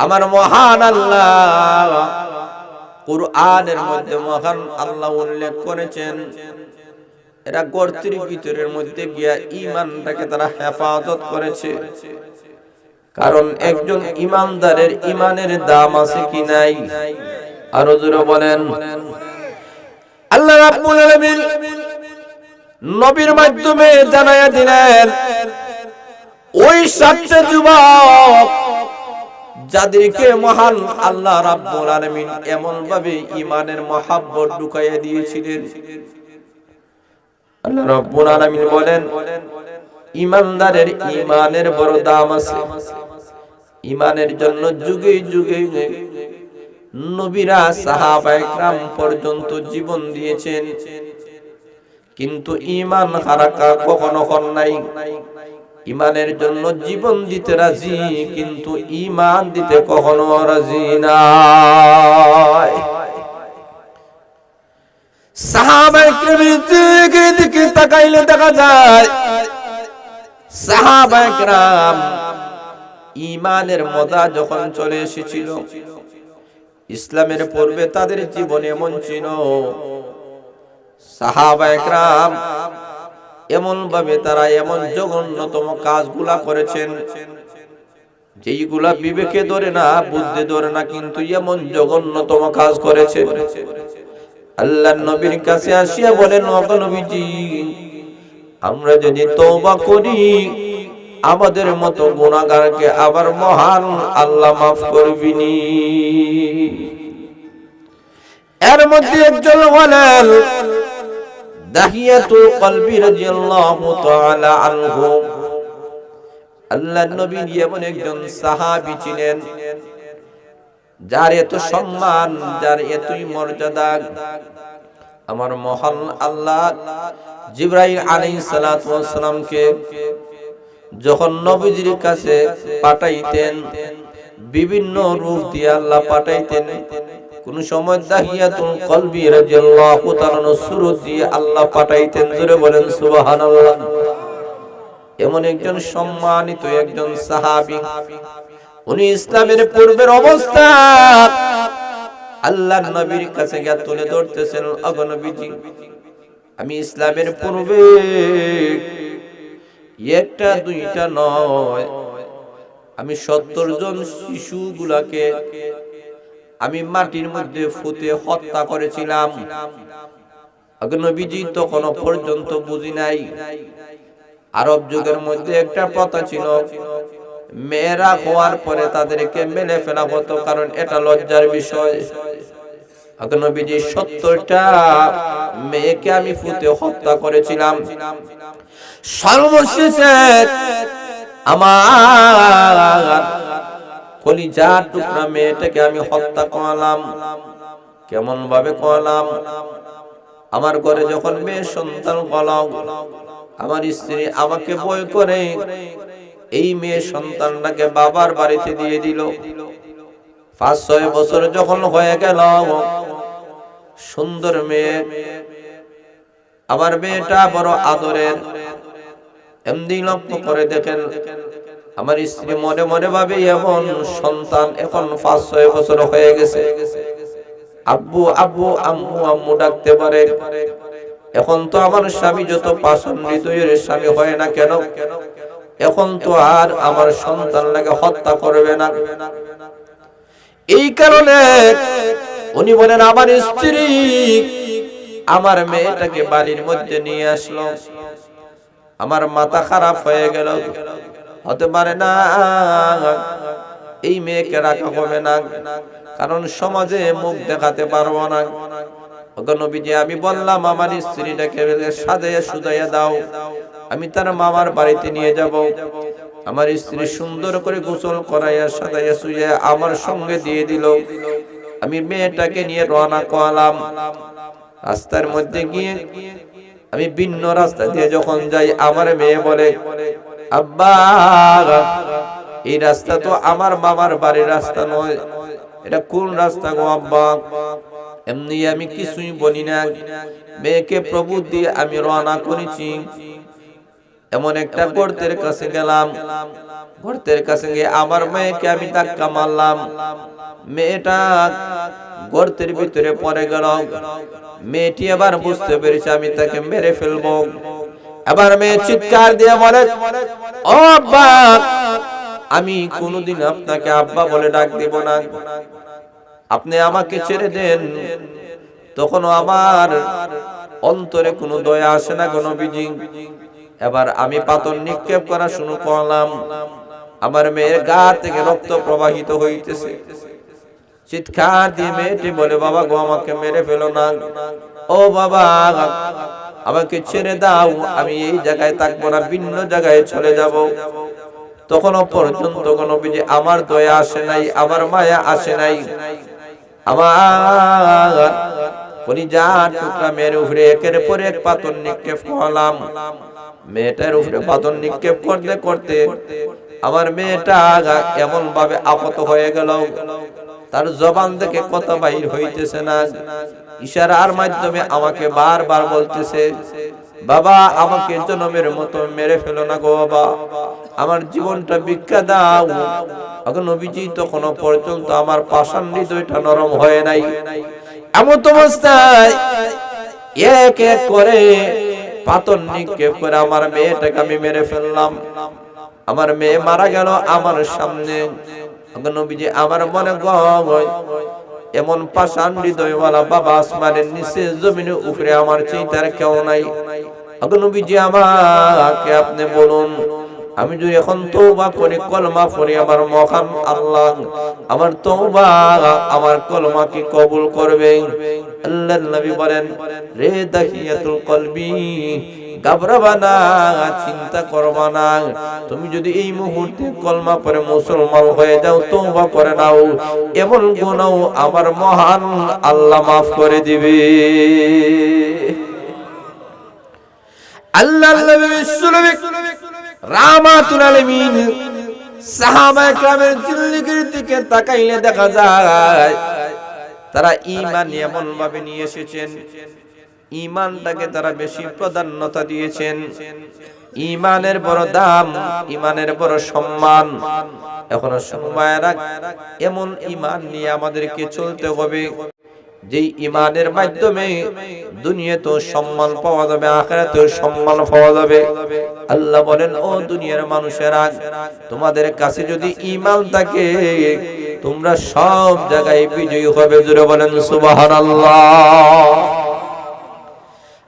আমার মহান আল্লাহ কুরআনের মধ্যে মহান আল্লাহ উল্লেখ করেছেন। এরা গর্তের ভিতরের মধ্যে গিয়া ঈমানটাকে তারা হেফাজত করেছে। কারণ একজন ঈমানদারের ঈমানের দাম আছে কি নাই? আরো জোরে বলেন। আল্লাহ রাব্বুল আলামিন নবীর মাধ্যমে জানায়া দিলেন ওই 7টা যুবক যাদেরকে মহান আল্লাহ রাব্বুল আলামিন এমন ভাবে ঈমানের মহব্বত ঢুকাইয়া দিয়েছিলেন। আল্লাহ রাব্বুল আলামিন বলেন, ঈমানদারের ঈমানের বড় দাম আছে। ঈমানের জন্য যুগে যুগে নবীরা সাহাবায়ে কেরাম পর্যন্ত জীবন দিয়েছেন, কিন্তু ঈমান হারাকা কখনো হন নাই। ঈমানের জন্য জীবন দিতে রাজি, কিন্তু ঈমান দিতে কখনো রাজি নাই। সাহাবায়ে কেরামের দিকে তাকাইলে দেখা যায় সাহাবায়ে কেরাম ঈমানের মজা যখন চলে এসেছিল, ইসলামের পূর্বে তাদের জীবনে এমন ছিল। সাহাবায়ে কেরাম এমন ভাবে তারা এমন জঘন্যতম কাজগুলা করেছেন যেইগুলা বিবেকে ধরে না, বুদ্ধি ধরে না, কিন্তু এমন জঘন্যতম কাজ করেছেন। আল্লাহর নবীর কাছে আসিয়া বলেন, ও নবীজি, আমরা যদি তওবা করি আমাদের মতো গুনাহগারকে আবার মহান আল্লাহ মাফ করবিনি। এর মধ্যে একজন হলেন দাহিয়াতুল কলবি রাদিয়াল্লাহু তাআলা আনহু। আল্লাহর নবী এমন একজন সাহাবী ছিলেন যার এত সম্মান, যার এতই মর্যাদা। আমার মহান আল্লাহ জিবরাইল আলাইহিস সালাতু ওয়াস সালামকে যখন নবীজির কাছে পাঠাইতেন, বিভিন্ন রূপ দিয়ে আল্লাহ পাঠাইতেন। কোন সময় দাহিয়াতুল কলবি রাদিয়াল্লাহু তাআলা সুরত দিয়ে আল্লাহ পাঠাইতেন। জোরে বলেন সুবহানাল্লাহ। এমন একজন সম্মানিত একজন সাহাবী, উনি ইসলামের পূর্বের অবস্থা আল্লাহর নবীর কাছে গিয়ে তুলে ধরতেছেন, ওগো নবীজি, আমি ইসলামের পূর্বে একটা দুইটা নয়, আমি 70 জন শিশুগুলাকে আমি মাটির মধ্যে ফুতে হত্যা করেছিলাম। ওগো নবীজি, তখনও পর্যন্ত বুঝি নাই। আরব যুগের মধ্যে একটা প্রথা ছিল, মেয়েরা হওয়ার পরে তাদেরকে মেলে ফেলা হতো, কারণ এটা লজ্জার বিষয়। নবীজি 70টা মেয়েকে আমি ফুতে হত্যা করেছিলাম। সর্বশেষে আমার কলিজার টুকরা মেয়েটাকে আমি হত্যা করলাম। কেমন ভাবে করলাম? আমার ঘরে যখন মেয়ে সন্তান হলো, আমার স্ত্রী আমাকে ভয় করে এই মেয়ে সন্তানটাকে বাবার বাড়িতে দিয়ে দিল। 5-6 বছর যখন হয়ে গেল, সুন্দর মেয়ে, আমার মেয়েটা বড় আদরের। এমনি লক্ষ্য করে দেখেন, আমার স্ত্রী মনে মনে ভাবে এমন সন্তান এখন 5-6 বছর হয়ে গেছে, আব্বু আব্বু আম্মু আম্মু ডাকতে পারে। এখন তো আমার স্বামী যত পাষাণ হৃদয়ের স্বামী হয় না কেন, এখন তো আর আমার সন্তানটাকে হত্যা করবে না। এই কারণে উনি বলেন, আমার স্ত্রী আমার মেয়েটাকে বাড়ির মধ্যে নিয়ে আসলো। আমার মাথা খারাপ হয়ে গেল, হতে পারে না এই মেয়েকে রাখা হবে না, কারণ সমাজে মুখ দেখাতে পারবো না। নবীজি আমি বললাম, আমার স্ত্রীটাকে সাজাইয়া সুজাইয়া দাও, আমি তার মামার বাড়িতে নিয়ে যাব। আমার স্ত্রী সুন্দর করে গোসল করাইয়া সাজাইয়া সুজাইয়া আমার সঙ্গে দিয়ে দিল। আমি মেয়েটাকে নিয়ে রওনা করলাম। রাস্তার মধ্যে গিয়ে আমি ভিন্ন রাস্তা দিয়ে যখন যাই, আমার মেয়ে বলে, আব্বা এই রাস্তা তো আমার মামার বাড়ির রাস্তা নয়, এটা কোন রাস্তা গো আব্বা? এমনি আমি কিছুই বলি না, মেয়েকে প্রভু দিয়ে আমি রওনা করেছি। এমন একটা গর্তের কাছে গেলাম, গর্তের কাছে গিয়ে আমার মেয়েকে আমি ধাক্কা মারলাম। মেয়েটা গর্তের ভিতরে পড়ে গেল। মেয়েটি এবার বুঝতে পেরেছে আমি তাকে মেরে ফেলবো। এবার মেয়ে চিৎকার দিয়ে বলে, ও আব্বা, আমি কোনোদিন আপনাকে আব্বা বলে ডাক দিব না, আপনি আমাকে ছেড়ে দেন। তখনও আমার অন্তরে কোনো দয়া আসে না গো নবীজি। এবার আমি পাথর নিক্ষেপ করা শুরু করলাম। আমার মেয়ের গা থেকে রক্ত প্রবাহিত হইতেছে। চিৎকার দিয়ে মেয়েটি বলে, বাবা গো, আমাকে মেরে ফেলো না, ও বাবা আমাকে ছেড়ে দাও, আমি এই জায়গায় থাকবো না, ভিন্ন জায়গায় চলে যাব। তখনও পর্যন্ত নবীজি আমার দয়া আসে নাই, আমার মায়া আসে নাই। আমার কলিজার টুকরা মেয়ের উপরে একের পর এক পাথর নিক্ষেপ করলাম। মেয়েটার উপরে পাথর নিক্ষেপ করতে করতে আমার মেয়েটা এমন ভাবে আহত হয়ে গেল, তার জবান থেকে কথা বাইর হইতেছে না। ইশারার মাধ্যমে আমাকে বারবার বলতেছে, বাবা আমাকে জনমের মতো মেরে ফেলো না গো বাবা, আমার জীবনটা ভিক্ষা দাও। এখন নবীজি তখনও পর্যন্ত আমার পাষাণ হৃদয়টা নরম হয় নাই। এমন অবস্থায় এক এক করে পাথর নিক্ষেপ করে আমার মেয়েটাকে আমি মেরে ফেললাম। আমার মেয়ে মারা গেল আমার সামনে। নবীজি আমার মনে হয় এমন পাষাণ হৃদয়ওয়ালা বাবা আসমানের নিচে জমিনের উপরে আমার চিন্তার কেউ নাই। নবীজি আমাকে আপনি বলুন, আমি যদি এখন তওবা করি, কলমা পড়ি, আমার মহান আল্লাহ আমার তওবা আমার কলমা কি কবুল করবে? আল্লাহর নবী বলেন, রে দাহিয়াতুল কলবি, ঘাবড়াবা না, চিন্তা করবা না। তুমি যদি এই মুহূর্তে কলমা পড়ে মুসলমান হয়ে যাও, তওবা করে নাও, এমন গুনাহ আমার মহান আল্লাহ মাফ করে দিবে। আল্লাহর নবী রাহমাতুল আলামিন সাহাবায়ে কেরামের জিন্দেগির দিকে তাকাইলে দেখা যায় তারা ঈমান এমন ভাবে নিয়ে এসেছেন, ঈমানটাকে তারা বেশি প্রাধান্যতা দিয়েছেন। ঈমানের বড় দাম, ঈমানের বড় সম্মান। এখন সময়েরা এমন ঈমান নিয়ে আমাদেরকে চলতে হবে যেই ঈমানের মাধ্যমে দুনিয়াতেও সম্মান পাওয়া যাবে, আখিরাতেও সম্মান পাওয়া যাবে। আল্লাহ বলেন, ও দুনিয়ার মানুষেরা, তোমাদের কাছে যদি ঈমান থাকে তোমরা সব জায়গায় বিজয়ী হবে। জোরে বলেন সুবহানাল্লাহ।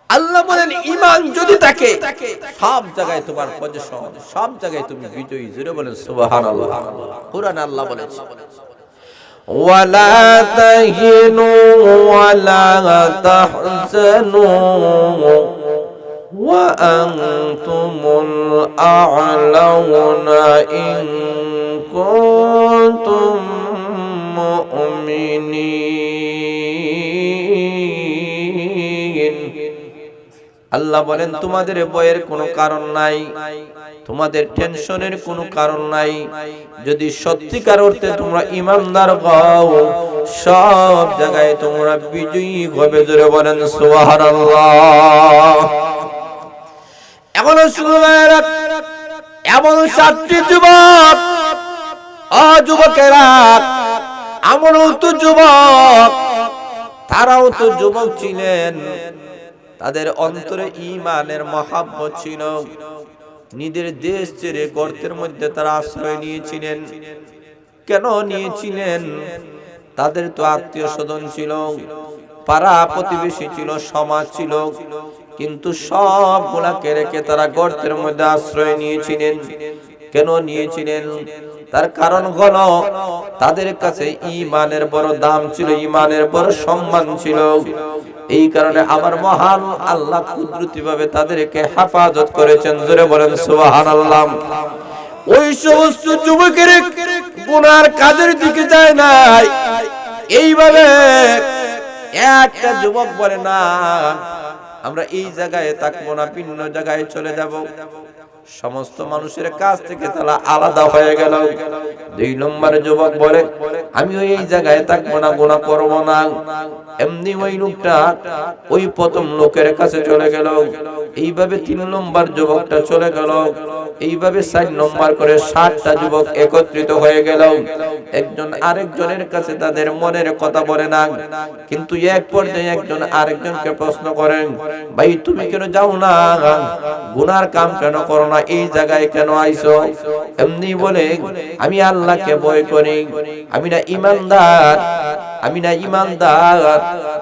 আল্লাহ বলেন, ঈমান যদি থাকে সব জায়গায় তোমার পজিশন, সব জায়গায় তুমি বিজয়ী। জোরে বলেন সুবহানাল্লাহ। কুরআনে আল্লাহ বলেছে, ওয়ালা তাহিনু ওয়ালা তাহজানু وأنتم الأعلون إن كنتم মুমিনিন। আল্লাহ বলেন তোমাদের ভয়ের কোনো কারণ নাই, তোমাদের টেনশনের কোনো কারণ নাই। যদি সত্যিকার অর্থে তোমরা ঈমানদার হও, সব জায়গায় তোমরা বিজয়ী হবে। জোরে বলেন সুবহানাল্লাহ। এখন এমন 7টি যুবক, যুবকেরা, আমরাও তো যুবক, তারাও তো যুবক ছিলেন, তাদের অন্তরে ঈমানের মহাব্বত ছিল। নিজের দেশ ছেড়ে গর্তের মধ্যে তারা আশ্রয় নিয়েছিলেন। কেন নিয়েছিলেন? তাদের তো আত্মীয় স্বজন ছিল, পাড়া প্রতিবেশী ছিল, সমাজ ছিল, কিন্তু সবগুলাকে রেখে তারা গর্তের মধ্যে আশ্রয় নিয়েছিলেন। কেন নিয়েছিলেন? তার কারণ হলো তাদের কাছে ঈমানের বড় দাম ছিল, ঈমানের বড় সম্মান ছিল। এই কারণে আমার মহান আল্লাহ কুদরতি ভাবে তাদেরকে হেফাজত করেছেন। জোরে বলেন সুবহানাল্লাহ। ওই সমস্ত যুবকের গুনার কাজের দিকে যায় নাই। এইভাবে একটা যুবক বলে না আমরা এই জায়গায় থাকবো না, ভিন্ন জায়গায় চলে যাব। সমস্ত মানুষের কাছ থেকে তারা আলাদা হয়ে গেল। 2 নম্বর যুবক বলে আমি এই জায়গায় থাকবো না, গুনাহ করব না। এমনি ওই লোকটা ওই প্রথম লোকের কাছে চলে গেল। এইভাবে 3 নম্বর যুবকটা চলে গেল। এইভাবে 4 নম্বর করে 7টা যুবক একত্রিত হয়ে গেল। একজন আরেকজনের কাছে তাদের মনের কথা বলে না, কিন্তু এক পর্যায়ে একজন আরেকজনকে প্রশ্ন করেন, ভাই তুমি কেন যাও না? গুনার কাম কেন করো না? এই জায়গায় কেন আইছো? এমনি বলে আমি আল্লাহকে ভয় করি, আমি না ঈমানদার, আমি না ঈমানদার,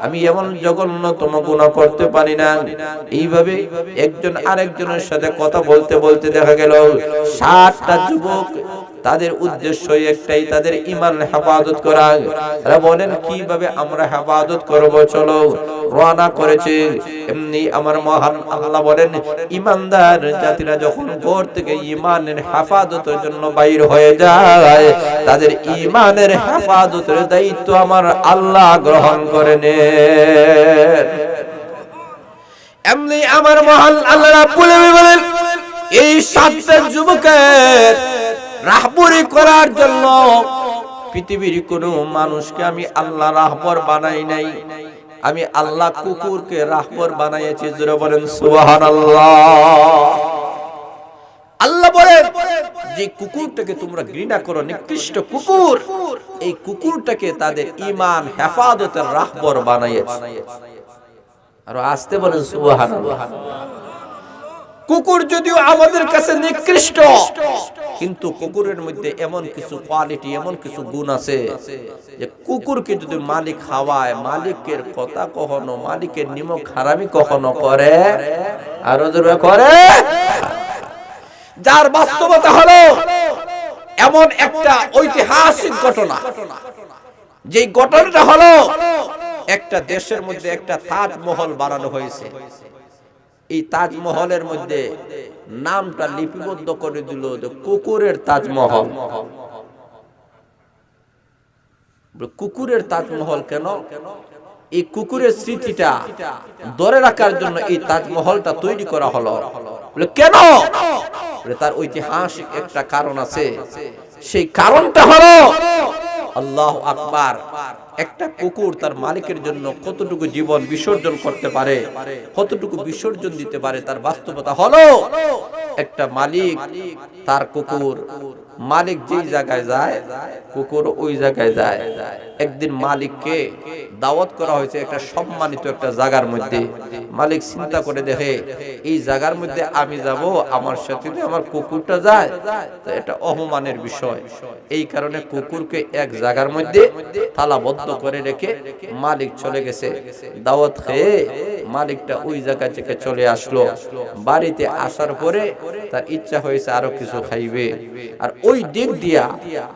আমি এমন জঘন্যতম গুনাহ করতে পারি না। এইভাবে একজন আরেকজনের সাথে কথা বলতে বলতে দেখা গেল 7টা যুবক তাদের উদ্দেশ্য একটাই, তাদের ঈমান হেফাজত করা। তারা বলেন কিভাবে আমরা হেফাজত করব, চলো রওনা করেছে। এমনি আমার মহান আল্লাহ বলেন ঈমানদার জাতিরা যখন ঘর থেকে ঈমানের হেফাজতের জন্য বাইর হয়ে যায়, তাদের ঈমানের হেফাজতের দায়িত্ব আমার আল্লাহ গ্রহণ করে নেন। এমনি আমার মহান আল্লাহ রাব্বুল আলামিন বলেন এই 7টা যুবকের রাহবরি করার জন্য পৃথিবীর কোনো মানুষকে আমি আল্লাহ রাহবর বানাই নাই, আমি আল্লাহ কুকুরকে রাহবর বানাইয়েছি। জোরে বলেন সুবহানাল্লাহ। আল্লাহ বলেন যে কুকুরটাকে তোমরা ঘৃণা করো, নিকৃষ্ট কুকুর, এই কুকুরটাকে তাদের ঈমান হেফাজতের রাহবর বানাইয়েছি। আর আসতে বলেন সুবহানাল্লাহ। কুকুর যদিও আমাদের কাছে নিকৃষ্ট, কিন্তু কুকুরের মধ্যে এমন কিছু কোয়ালিটি, এমন কিছু গুণ আছে যে কুকুরকে যদি মালিক খাওয়ায়, মালিকের কথা কখনো, মালিকের নিমক হারামি কখনো করে, আরো জোরে করে। যার বাস্তবতা হলো এমন একটা ঐতিহাসিক ঘটনা, যে ঘটনাটা হলো একটা দেশের মধ্যে একটা তাজমহল বানানো হয়েছে। এই তাজমহলের মধ্যে নামটা লিপিবদ্ধ করে দিল যে কুকুরের তাজমহল। কুকুরের তাজমহল কেন? এই কুকুরের স্মৃতিটা ধরে রাখার জন্য এই তাজমহলটা তৈরি করা হলো। কেন? তার ঐতিহাসিক একটা কারণ আছে। সেই কারণটা হলো আল্লাহু আকবার, একটা কুকুর তার মালিকের জন্য কতটুকু জীবন বিসর্জন করতে পারে, কতটুকু বিসর্জন দিতে পারে, তার বাস্তবতা হলো একটা মালিক তার কুকুর, মালিক যেই জায়গায় যায় কুকুর ওই জায়গায় যায়। একদিন মালিককে দাওয়াত করা হয়েছে একটা সম্মানিত একটা জায়গার মধ্যে। মালিক চিন্তা করে দেখে এই জায়গার মধ্যে আমি যাব, আমার সাথে আমার কুকুরটা যায়, তো এটা অপমানের বিষয়। এই কারণে কুকুরকে এক জায়গার মধ্যে তালাবদ্ধ করে রেখে মালিক চলে গেছে। দাওয়াত খেয়ে মালিকটা ওই জায়গা থেকে চলে আসলো। বাড়িতে আসার পরে তার ইচ্ছা হয়েছে আরো কিছু খাইবে, আর ওই দিক দিয়া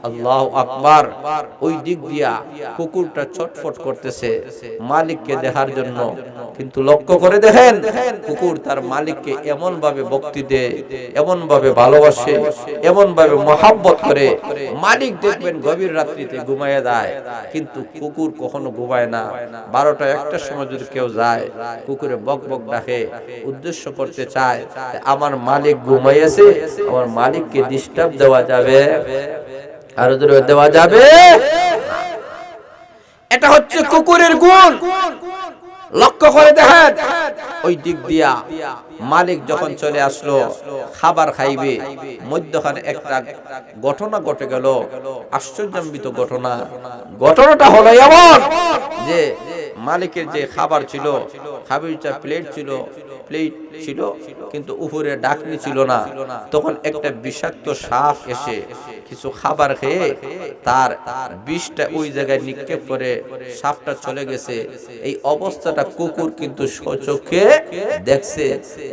আল্লাহু আকবার, ওই দিক দিয়া কুকুরটা ছটফট করতেছে মালিককে দেখার জন্য। কিন্তু লক্ষ্য করে দেখেন, কুকুর তার মালিককে এমন ভাবে ভক্তি দেয়, এমন ভাবে ভালোবাসে, এমন ভাবে মহাব্বত করে। মালিক দেখবেন গভীর রাত্রিতে ঘুমায় যায়, কিন্তু কুকুর কখনো ঘুমায় না। 12টা 1টার সময় যদি কেউ যায়, কুকুরে বক বক ডাকে, উদ্দেশ্য করতে চায় আমার মালিক ঘুমাইয়েছে, আমার মালিককে ডিস্টার্ব দেওয়া যাবে, আর দেওয়া যাবে। এটা হচ্ছে কুকুরের গুণ। লক্ষ্য করে দেখেন, ওই দিক দিয়া মালিক যখন চলে আসলো খাবার খাইবে, মধ্যখানে একটা ঘটনা ঘটে গেল, আশ্চর্যান্বিত ঘটনা। ঘটনাটা হলো এমন যে মালিকের যে খাবার ছিল, খাবারটা প্লেট ছিল, কিন্তু উপরে ঢাকনি ছিল না। তখন একটা বিষাক্ত সাপ এসে কিছু খাবার খেয়ে তার বিষটা ওই জায়গায় নিক্ষেপ করে সাপটা চলে গেছে। এই অবস্থাটা কুকুর কিন্তু স্বচক্ষে দেখছে।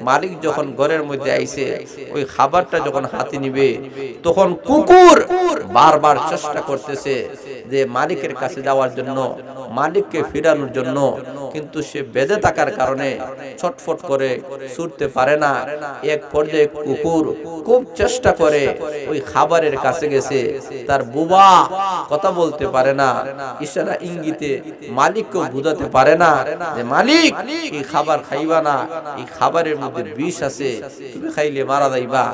মালিক যখন ঘরের মধ্যে আইছে, ওই খাবারটা যখন হাতে নিবে, তখন কুকুর বারবার চেষ্টা করতেছে যে মালিকের কাছে যাওয়ার জন্য, মালিককে ফিরানোর জন্য, কিন্তু সে বেঁধে থাকার কারণে ছটফট করে ছুটতে পারে না। এক পর্যায়ে কুকুর খুব চেষ্টা করে ওই খাবারের কাছে গেছে। তার বুবা কথা বলতে পারে না, ইশারা ইঙ্গিতে মালিককে বুঝাতে পারে না যে মালিক এই খাবার খাইবা না, এই খাবারের মধ্যে বিষ আছে, তুমি খাইলে মারা যাইবা।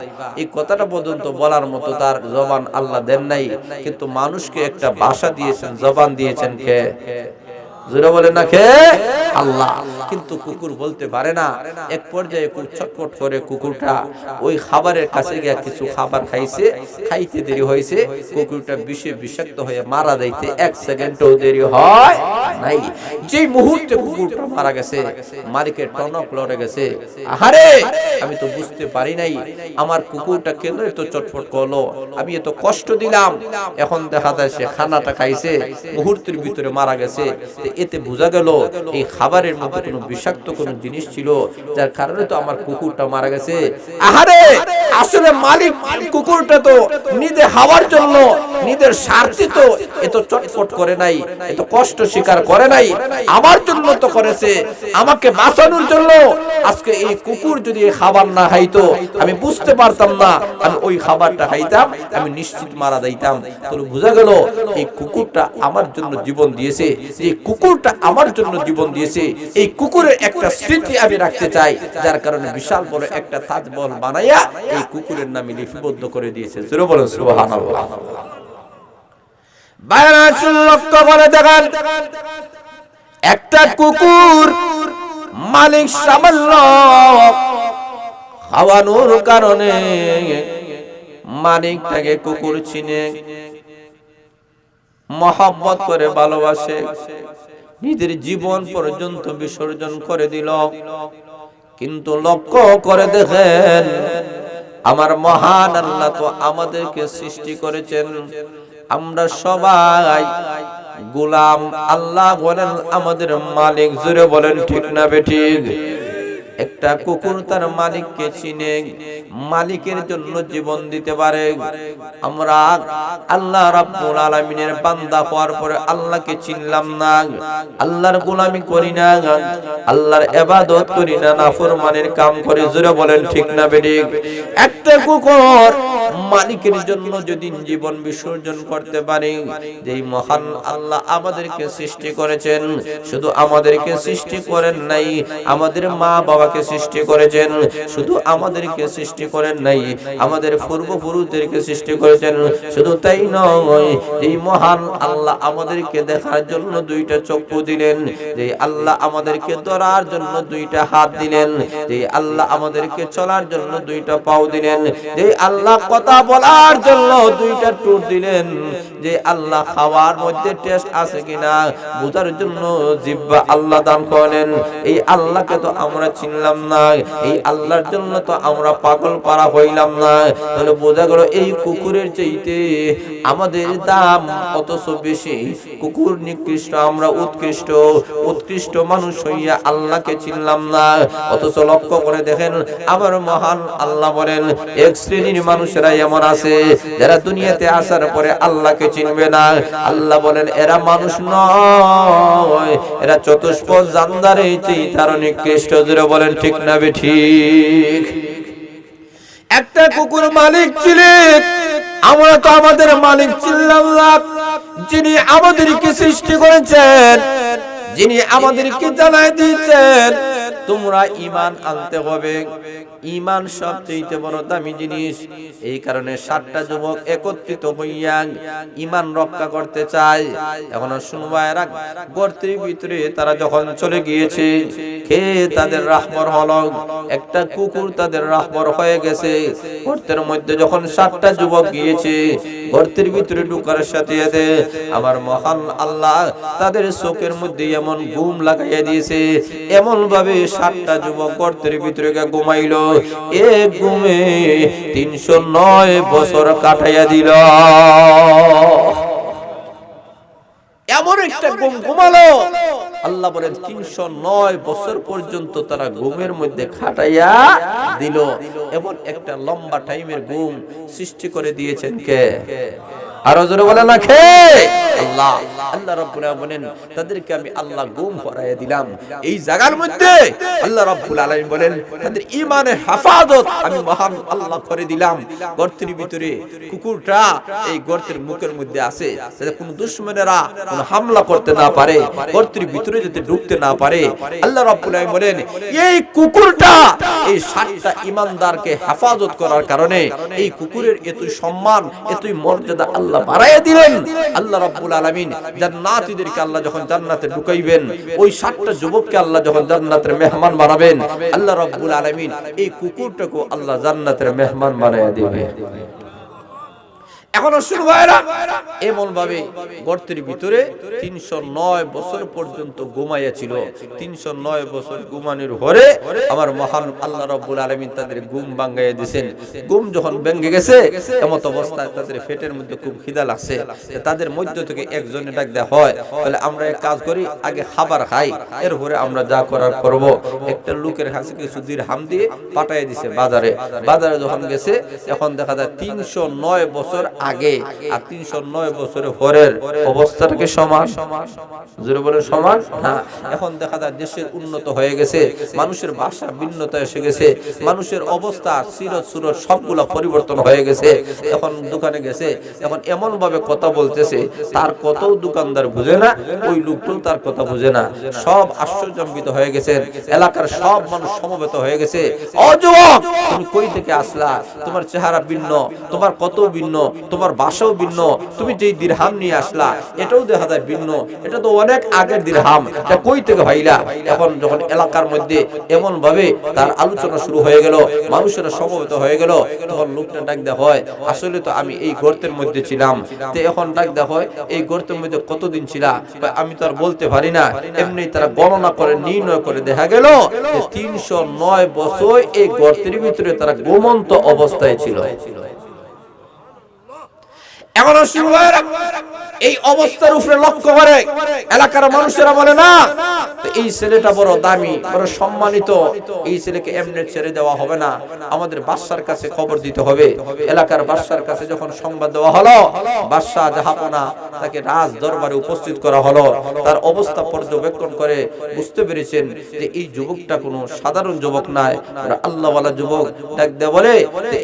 এই কথাটা পর্যন্ত বলার মতো তার জবান আল্লাহ দেন নাই, কিন্তু মানুষকে একটা ভাষা দিয়েছেন, জবান দিয়েছেন কে? জোরে বলেন না কে? আল্লাহ। কিন্তু কুকুর বলতে পারে না। এক পর্যায়ে ছটফট করে কুকুরটা ওই খাবারের কাছে গিয়ে কিছু খাবার খাইছে, খাইতে দেরি হয়েছে, কুকুরটা বিষে বিষাক্ত হয়ে মারা যাইতে 1 সেকেন্ডও দেরি হয় নাই। যে মুহূর্তে কুকুরটা মারা গেছে, মালিকের টনক লড়ে গেছে। আহারে, আমি তো বুঝতে পারি নাই আমার কুকুরটা কেন এত চটফট করলো, আমি এত কষ্ট দিলাম। এখন দেখা যায় সে খানাটা খাইছে, মুহূর্তের ভিতরে মারা গেছে। এতে বোঝা গেল এই খাবারের মধ্যে কোনো বিষাক্ত কোনো জিনিস ছিল, যার কারণে তো আমার কুকুরটা মারা গেছে। আহারে, আসলে মালিক কুকুরটা তো নিজে খাওয়ার জন্য, নিজের স্বার্থে তো এত চটফট করে নাই, এত কষ্ট স্বীকার করে নাই, আমার জন্য তো করেছে, আমাকে বাঁচানোর জন্য। আজকে এই কুকুর যদি এই খাবার না খাইতো, আমি বুঝতে পারতাম না, আমি ওই খাবারটা খাইতাম, আমি নিশ্চিত মারা যাইতাম। তাহলে বোঝা গেল এই কুকুরটা আমার জন্য জীবন দিয়েছে, এই কুকুরটা আমার জন্য জীবন দিয়েছে। এই কুকুরের একটা স্মৃতি আমি রাখতে চাই, যার কারণে বিশাল বড় একটা তাজমহল বানাইয়া এই কুকুরের নামে লিপিবদ্ধ করে দিয়েছে। জোরে বলেন সুবহানাল্লাহ। বায়ানাতুল লক্ষ্য করে দেখেন, একটা কুকুর মালিক সামান্য খাওয়ানোর কারণে মালিকটাকে কুকুর চিনে মহব্বত করে ভালোবাসে, নিজের জীবন পর্যন্ত বিসর্জন করে দিল। কিন্তু লক্ষ্য করে দেখেন, আমার মহান আল্লাহ তো আমাদেরকে সৃষ্টি করেছেন, আমরা সবাই গোলাম, আল্লাহ বলেন আমাদের মালিক। জোরে বলেন ঠিক না বেঠিক? একটা কুকুর তার মালিককে চিনে, মালিকের জন্য জীবন দিতে পারে। আমরা আল্লাহ রাব্বুল আলামিনের বান্দা হওয়ার পরে আল্লাহকে চিনলাম না, আল্লাহর গোলামি করি না, আল্লাহর ইবাদত করি না, নাফরমানির কাম করে। জোরে বলেন ঠিক না বেঠিক? একটা কুকুর মালিকের জন্য যদি জীবন বিসর্জন করতে পারে, যেই মহান আল্লাহ আমাদেরকে সৃষ্টি করেছেন, শুধু আমাদেরকে সৃষ্টি করেন নাই, আমাদের মা বাবাকে সৃষ্টি করেছেন, শুধু আমাদেরকে সৃষ্টি করেন নাই, আমাদের পূর্বপুরুষদেরকে সৃষ্টি করেছেন। শুধু তাই নয়, এই মহান আল্লাহ আমাদেরকে দেখার জন্য 2টা চক্ষু দিলেন, যে আল্লাহ আমাদেরকে ধরার জন্য 2টা হাত দিলেন, যে আল্লাহ আমাদেরকে চলার জন্য 2টা পাও দিলেন, যে আল্লাহ কথা বলার জন্য দুইটা টুর দিলেন, যে আল্লাহ খাওয়ার মধ্যে টেস্ট আছে কিনা বোঝার জন্য জিহ্বা আল্লাহ দান করলেন। এই আল্লাহকে তো আমরা চিনলাম না, এই আল্লাহর জন্য তো আমরা পাগল পারা হইলাম না। তাহলে বোঝা গেল এই কুকুরের চাইতে আমাদের দাম অতস বেশি। কুকুর নিকৃষ্ট, আমরা উৎকৃষ্ট। উৎকৃষ্ট মানুষ হইয়া আল্লাহকে চিনলাম না। অথচ লক্ষ্য করে দেখেন আমার মহান আল্লাহ বলেন, এক শ্রেণীর মানুষেরা এমন আছে যারা দুনিয়াতে আসার পরে আল্লাহকে চিনবে না। আল্লাহ বলেন এরা মানুষ নয়, এরা চতুষ্পদ জানদারে তারা নিকৃষ্ট। যারা বলেন ঠিক না বেঠিক? একটা কুকুর মালিক ছিলেন, আমরা তো আমাদের মালিক চিনলাম না। যিনি আমাদেরকে সৃষ্টি করেছেন, যিনি আমাদেরকে জানাই দিয়েছেন তোমরা ঈমান আনতে হবে। ঈমান সবচেয়ে বড় দামি জিনিস। এই কারণে 7টা যুবক একত্রিত হইয়া ঈমান রক্ষা করতে চায়। এখন শুনবায়রা গর্তের ভিতরে তারা যখন চলে গিয়েছে, খেয়ে তাদের রাহবর হলো, একটা কুকুর তাদের রাহবর হয়ে গেছে। গর্তের মধ্যে যখন 7টা যুবক গিয়েছে, গর্তের ভিতরে ঢোকার সাথে সাথে আমার মহান আল্লাহ তাদের চোখের মধ্যে এমন ঘুম লাগাইয়া দিয়েছে, এমন ভাবে 7টা যুবক গর্তের ভিতরে ঘুমাইল। এক ঘুমে 309 বছর কাটাইয়া দিল। এমন একটা ঘুম ঘুমালো, আল্লাহ বলেন 309 বছর পর্যন্ত তারা ঘুমের মধ্যে খাটাইয়া দিল। এমন একটা লম্বা টাইমের ঘুম সৃষ্টি করে দিয়েছেন কে? আরো জোরে বলেন না কে? আল্লাহ। আল্লাহ রাব্বুল আলামিন বলেন তাদেরকে আমি আল্লাহ ঘুম পড়াইয়া দিলাম। এই জায়গার মধ্যে আল্লাহ রাব্বুল আলামিন বলেন তাদের ঈমানের হেফাজত আমি মহান আল্লাহ করে দিলাম। গর্তের ভিতরে কুকুরটা এই গর্তের মুখের মধ্যে আছে, যাতে কোনো দুশমনেরা কোনো হামলা করতে না পারে, গর্তের ভিতরে যাতে ঢুকতে না পারে। আল্লাহ রাব্বুল আলামিন বলেন এই কুকুরটা এই 7টা ঈমানদারকে হেফাজত করার কারণে এই কুকুরের এতই সম্মান, এতই মর্যাদা আল্লাহ বাড়াইয়া দিলেন। আল্লাহ রাব্বুল আলামিন জান্নাতীদেরকে আল্লাহ যখন জান্নাতে ঢুকাইবেন, ওই 7টা যুবককে আল্লাহ যখন জান্নাতের মেহমান বানাবেন, আল্লাহ রাব্বুল আলামিন এই কুকুরটাকে আল্লাহ জান্নাতের মেহমান বানাইয়া দিবে। এখনো শুরু হয় না। এমন ভাবে গর্তের ভিতরে 309 বছর পর্যন্ত ঘুমাইয়া ছিল। 309 বছর ঘুমানোর পরে আমার মহান আল্লাহ রাব্বুল আলামিন তাদের ঘুম ভাঙাইয়া দিয়েছেন। ঘুম যখন ভেঙে গেছে, এমন অবস্থায় তাদের পেটের মধ্যে খুব খিদা লাগছে। তাদের মধ্য থেকে একজনে ডাক দেয়া হয়, বলে আমরা এক কাজ করি, আগে খাবার খাই, এরপরে আমরা যা করার করব। একটা লোকের কাছে কিছু দিরহাম দিয়ে পাঠাইয়া দিয়েছে বাজারে। বাজারে যখন গেছে, এখন দেখা যায় 309 বছর আগে আর 309 বছরের পরের অবস্থাটা কি সমান? জোরে বলে সমান না। এখন দেখা যায় দেশের উন্নত হয়ে গেছে, মানুষের ভাষা ভিন্নতা এসে গেছে, মানুষের অবস্থা সিরত সুরত সবগুলা পরিবর্তন হয়ে গেছে। এখন দোকানে গেছে, এখন এমন ভাবে কথা বলতেছে তার কত দোকানদার বুঝে না, ওই লোকটাও তার কথা বুঝে না। সব আশ্চর্যান্বিত হয়ে গেছেন, এলাকার সব মানুষ সমবেত হয়ে গেছে। ও যুবক, তুমি কই থেকে আসলা? তোমার চেহারা ভিন্ন, তোমার কত ভিন্ন, তোমার ভাষাও ভিন্ন, তুমি যেই দিরহাম নিয়ে আসলা এটাও দেখা যায় ভিন্ন, এটা তো অনেক আগের দিরহাম, এটা কই থেকে ভাইলা? এখন যখন এলাকার মধ্যে এমন ভাবে তার আলোচনা শুরু হয়ে গেল, মানুষেরা সমবেত হয়ে গেল, তখন লোকটা ডাক দেয়া হয়, আসলে তো আমি এই গর্তের মধ্যে ছিলাম। তো এখন ডাক দেয়া হয়, এই গর্তের মধ্যে কতদিন ছিলা? আমি তো আর বলতে পারি না। এমনি তারা গণনা করে নির্ণয় করে দেখা গেল 309 বছর এই গর্তের ভিতরে তারা ঘুমন্ত অবস্থায় ছিল। এখনো শুরু হয় এই অবস্থার উপরে লক্ষ্য করে এলাকার মানুষেরা বলে না, এই ছেলেটা বড় দামি, বড় সম্মানিত, এই ছেলেকে এমনি ছেড়ে দেওয়া হবে না, আমাদের বাদশার কাছে খবর দিতে হবে। এলাকার বাদশার কাছে যখন সংবাদ দেওয়া হলো, বাদশা জাহাপনা তাকে রাজ দরবারে উপস্থিত করা হলো। তার অবস্থা পর্যবেক্ষণ করে বুঝতে পেরেছেন যে এই যুবকটা কোনো সাধারণ যুবক নয়, আল্লাহওয়ালা যুবক। ডাক দেয়া বলে,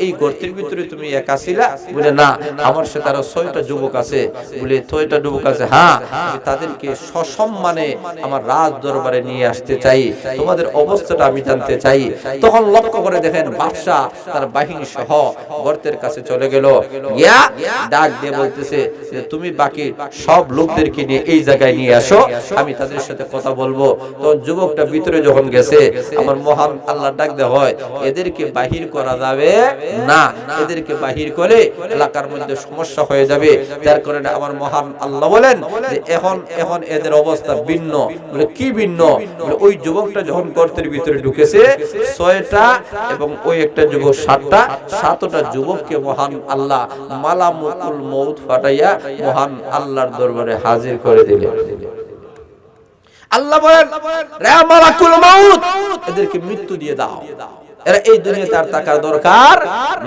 এই গর্তের ভিতরে তুমি একা ছিলা? বলে না, আমার সাথে আরো 6টা যুবক আছে। বলে ছয়টা যুবক আছে, হ্যাঁ আমি তাদেরকে সসম্মানে আমার রাজ দরবারে নিয়ে আসতে চাই, তোমাদের অবস্থাটা আমি জানতে চাই। তখন লক্ষ্য করে দেখেন বাদশা তার বাহিনী সহ গর্তের কাছে চলে গেল, গিয়া ডাক দিয়ে বলতেছে যে তুমি বাকি সব লোকদেরকে নিয়ে এই জায়গায় নিয়ে আসো, আমি তাদের সাথে কথা বলবো। তখন যুবকটা ভিতরে যখন গেছে, আমার মহান আল্লাহ ডাক দেওয়া হয়, এদেরকে বাহির করা যাবে না, এদেরকে বাহির করে এলাকার মধ্যে সমস্যা হয়ে যাবে। যার কারণে আমার মহান আল্লাহ বলেন যে এখন এদের অবস্থা ভিন্ন। বলে কি ভিন্ন? বলে ওই যুবকটা যখন গর্তের ভিতরে ঢুকেছে 6টা এবং ওই একটা যুবক 7টা যুবককে মহান আল্লাহ মালাকুল মউত ফাটাইয়া মহান আল্লাহর দরবারে হাজির করে দিলেন। আল্লাহ বলেন, রে মালাকুল মউত, এদেরকে মৃত্যু দিয়ে দাও, এরা এই দুনিয়াতে আর থাকার দরকার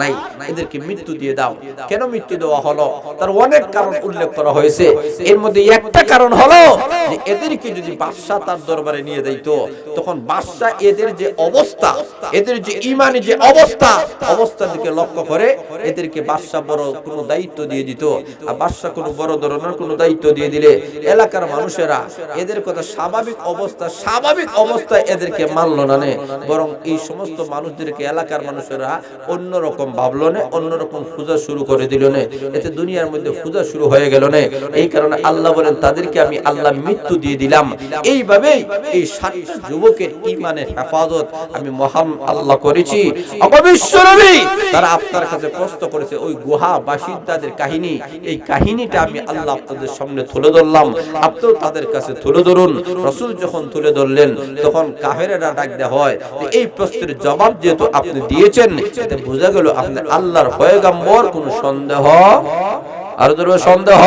নাই, এদেরকে মৃত্যু দিয়ে দাও। কেন মৃত্যু দেওয়া হলো? তার অনেক কারণ উল্লেখ করা হয়েছে। এর মধ্যে একটা কারণ হলো যে এদেরকে যদি বাদশা তার দরবারে নিয়ে যাইতো, তখন বাদশা এদের যে অবস্থা, এদের যে ঈমানি যে অবস্থার দিকে লক্ষ্য করে এদেরকে বাদশা বড় কোনো দায়িত্ব দিয়ে দিত। আর বাদশা কোনো বড় ধরনের কোনো দায়িত্ব দিয়ে দিলে এলাকার মানুষেরা এদের কথা স্বাভাবিক অবস্থায় এদেরকে মানলো না, বরং এই সমস্ত মানুষদেরকে এলাকার মানুষেরা অন্যরকম ভাবলো না, অন্যরকম পূজা শুরু করে দিল না। এতে দুনিয়ার মধ্যে পূজা শুরু হয়ে গেল না। এই কারণে আল্লাহ বলেন তাদেরকে আমি আল্লাহ মৃত্যু দিয়ে দিলাম। এইভাবেই এই 7টা যুবকের ঈমানের হেফাজত আমি মহান আল্লাহ করেছি। অবিশ্বনবী তারা আপনার কাছে প্রশ্ন করেছে ওই গুহা বাসিন্দাদের কাহিনী, এই কাহিনীটা আমি আল্লাহ আপনাদের সামনে তুলে ধরলাম, আপনিও তাদের কাছে তুলে ধরুন। রাসূল যখন তুলে ধরলেন তখন কাফেরেরা ডাক দেওয়া হয় যে এই প্রশ্নের জবাব যেহেতু আপনি দিয়েছেন, এতে বোঝা গেল আপনি আল্লাহর পয়গম্বর, কোনো সন্দেহ আর সন্দেহ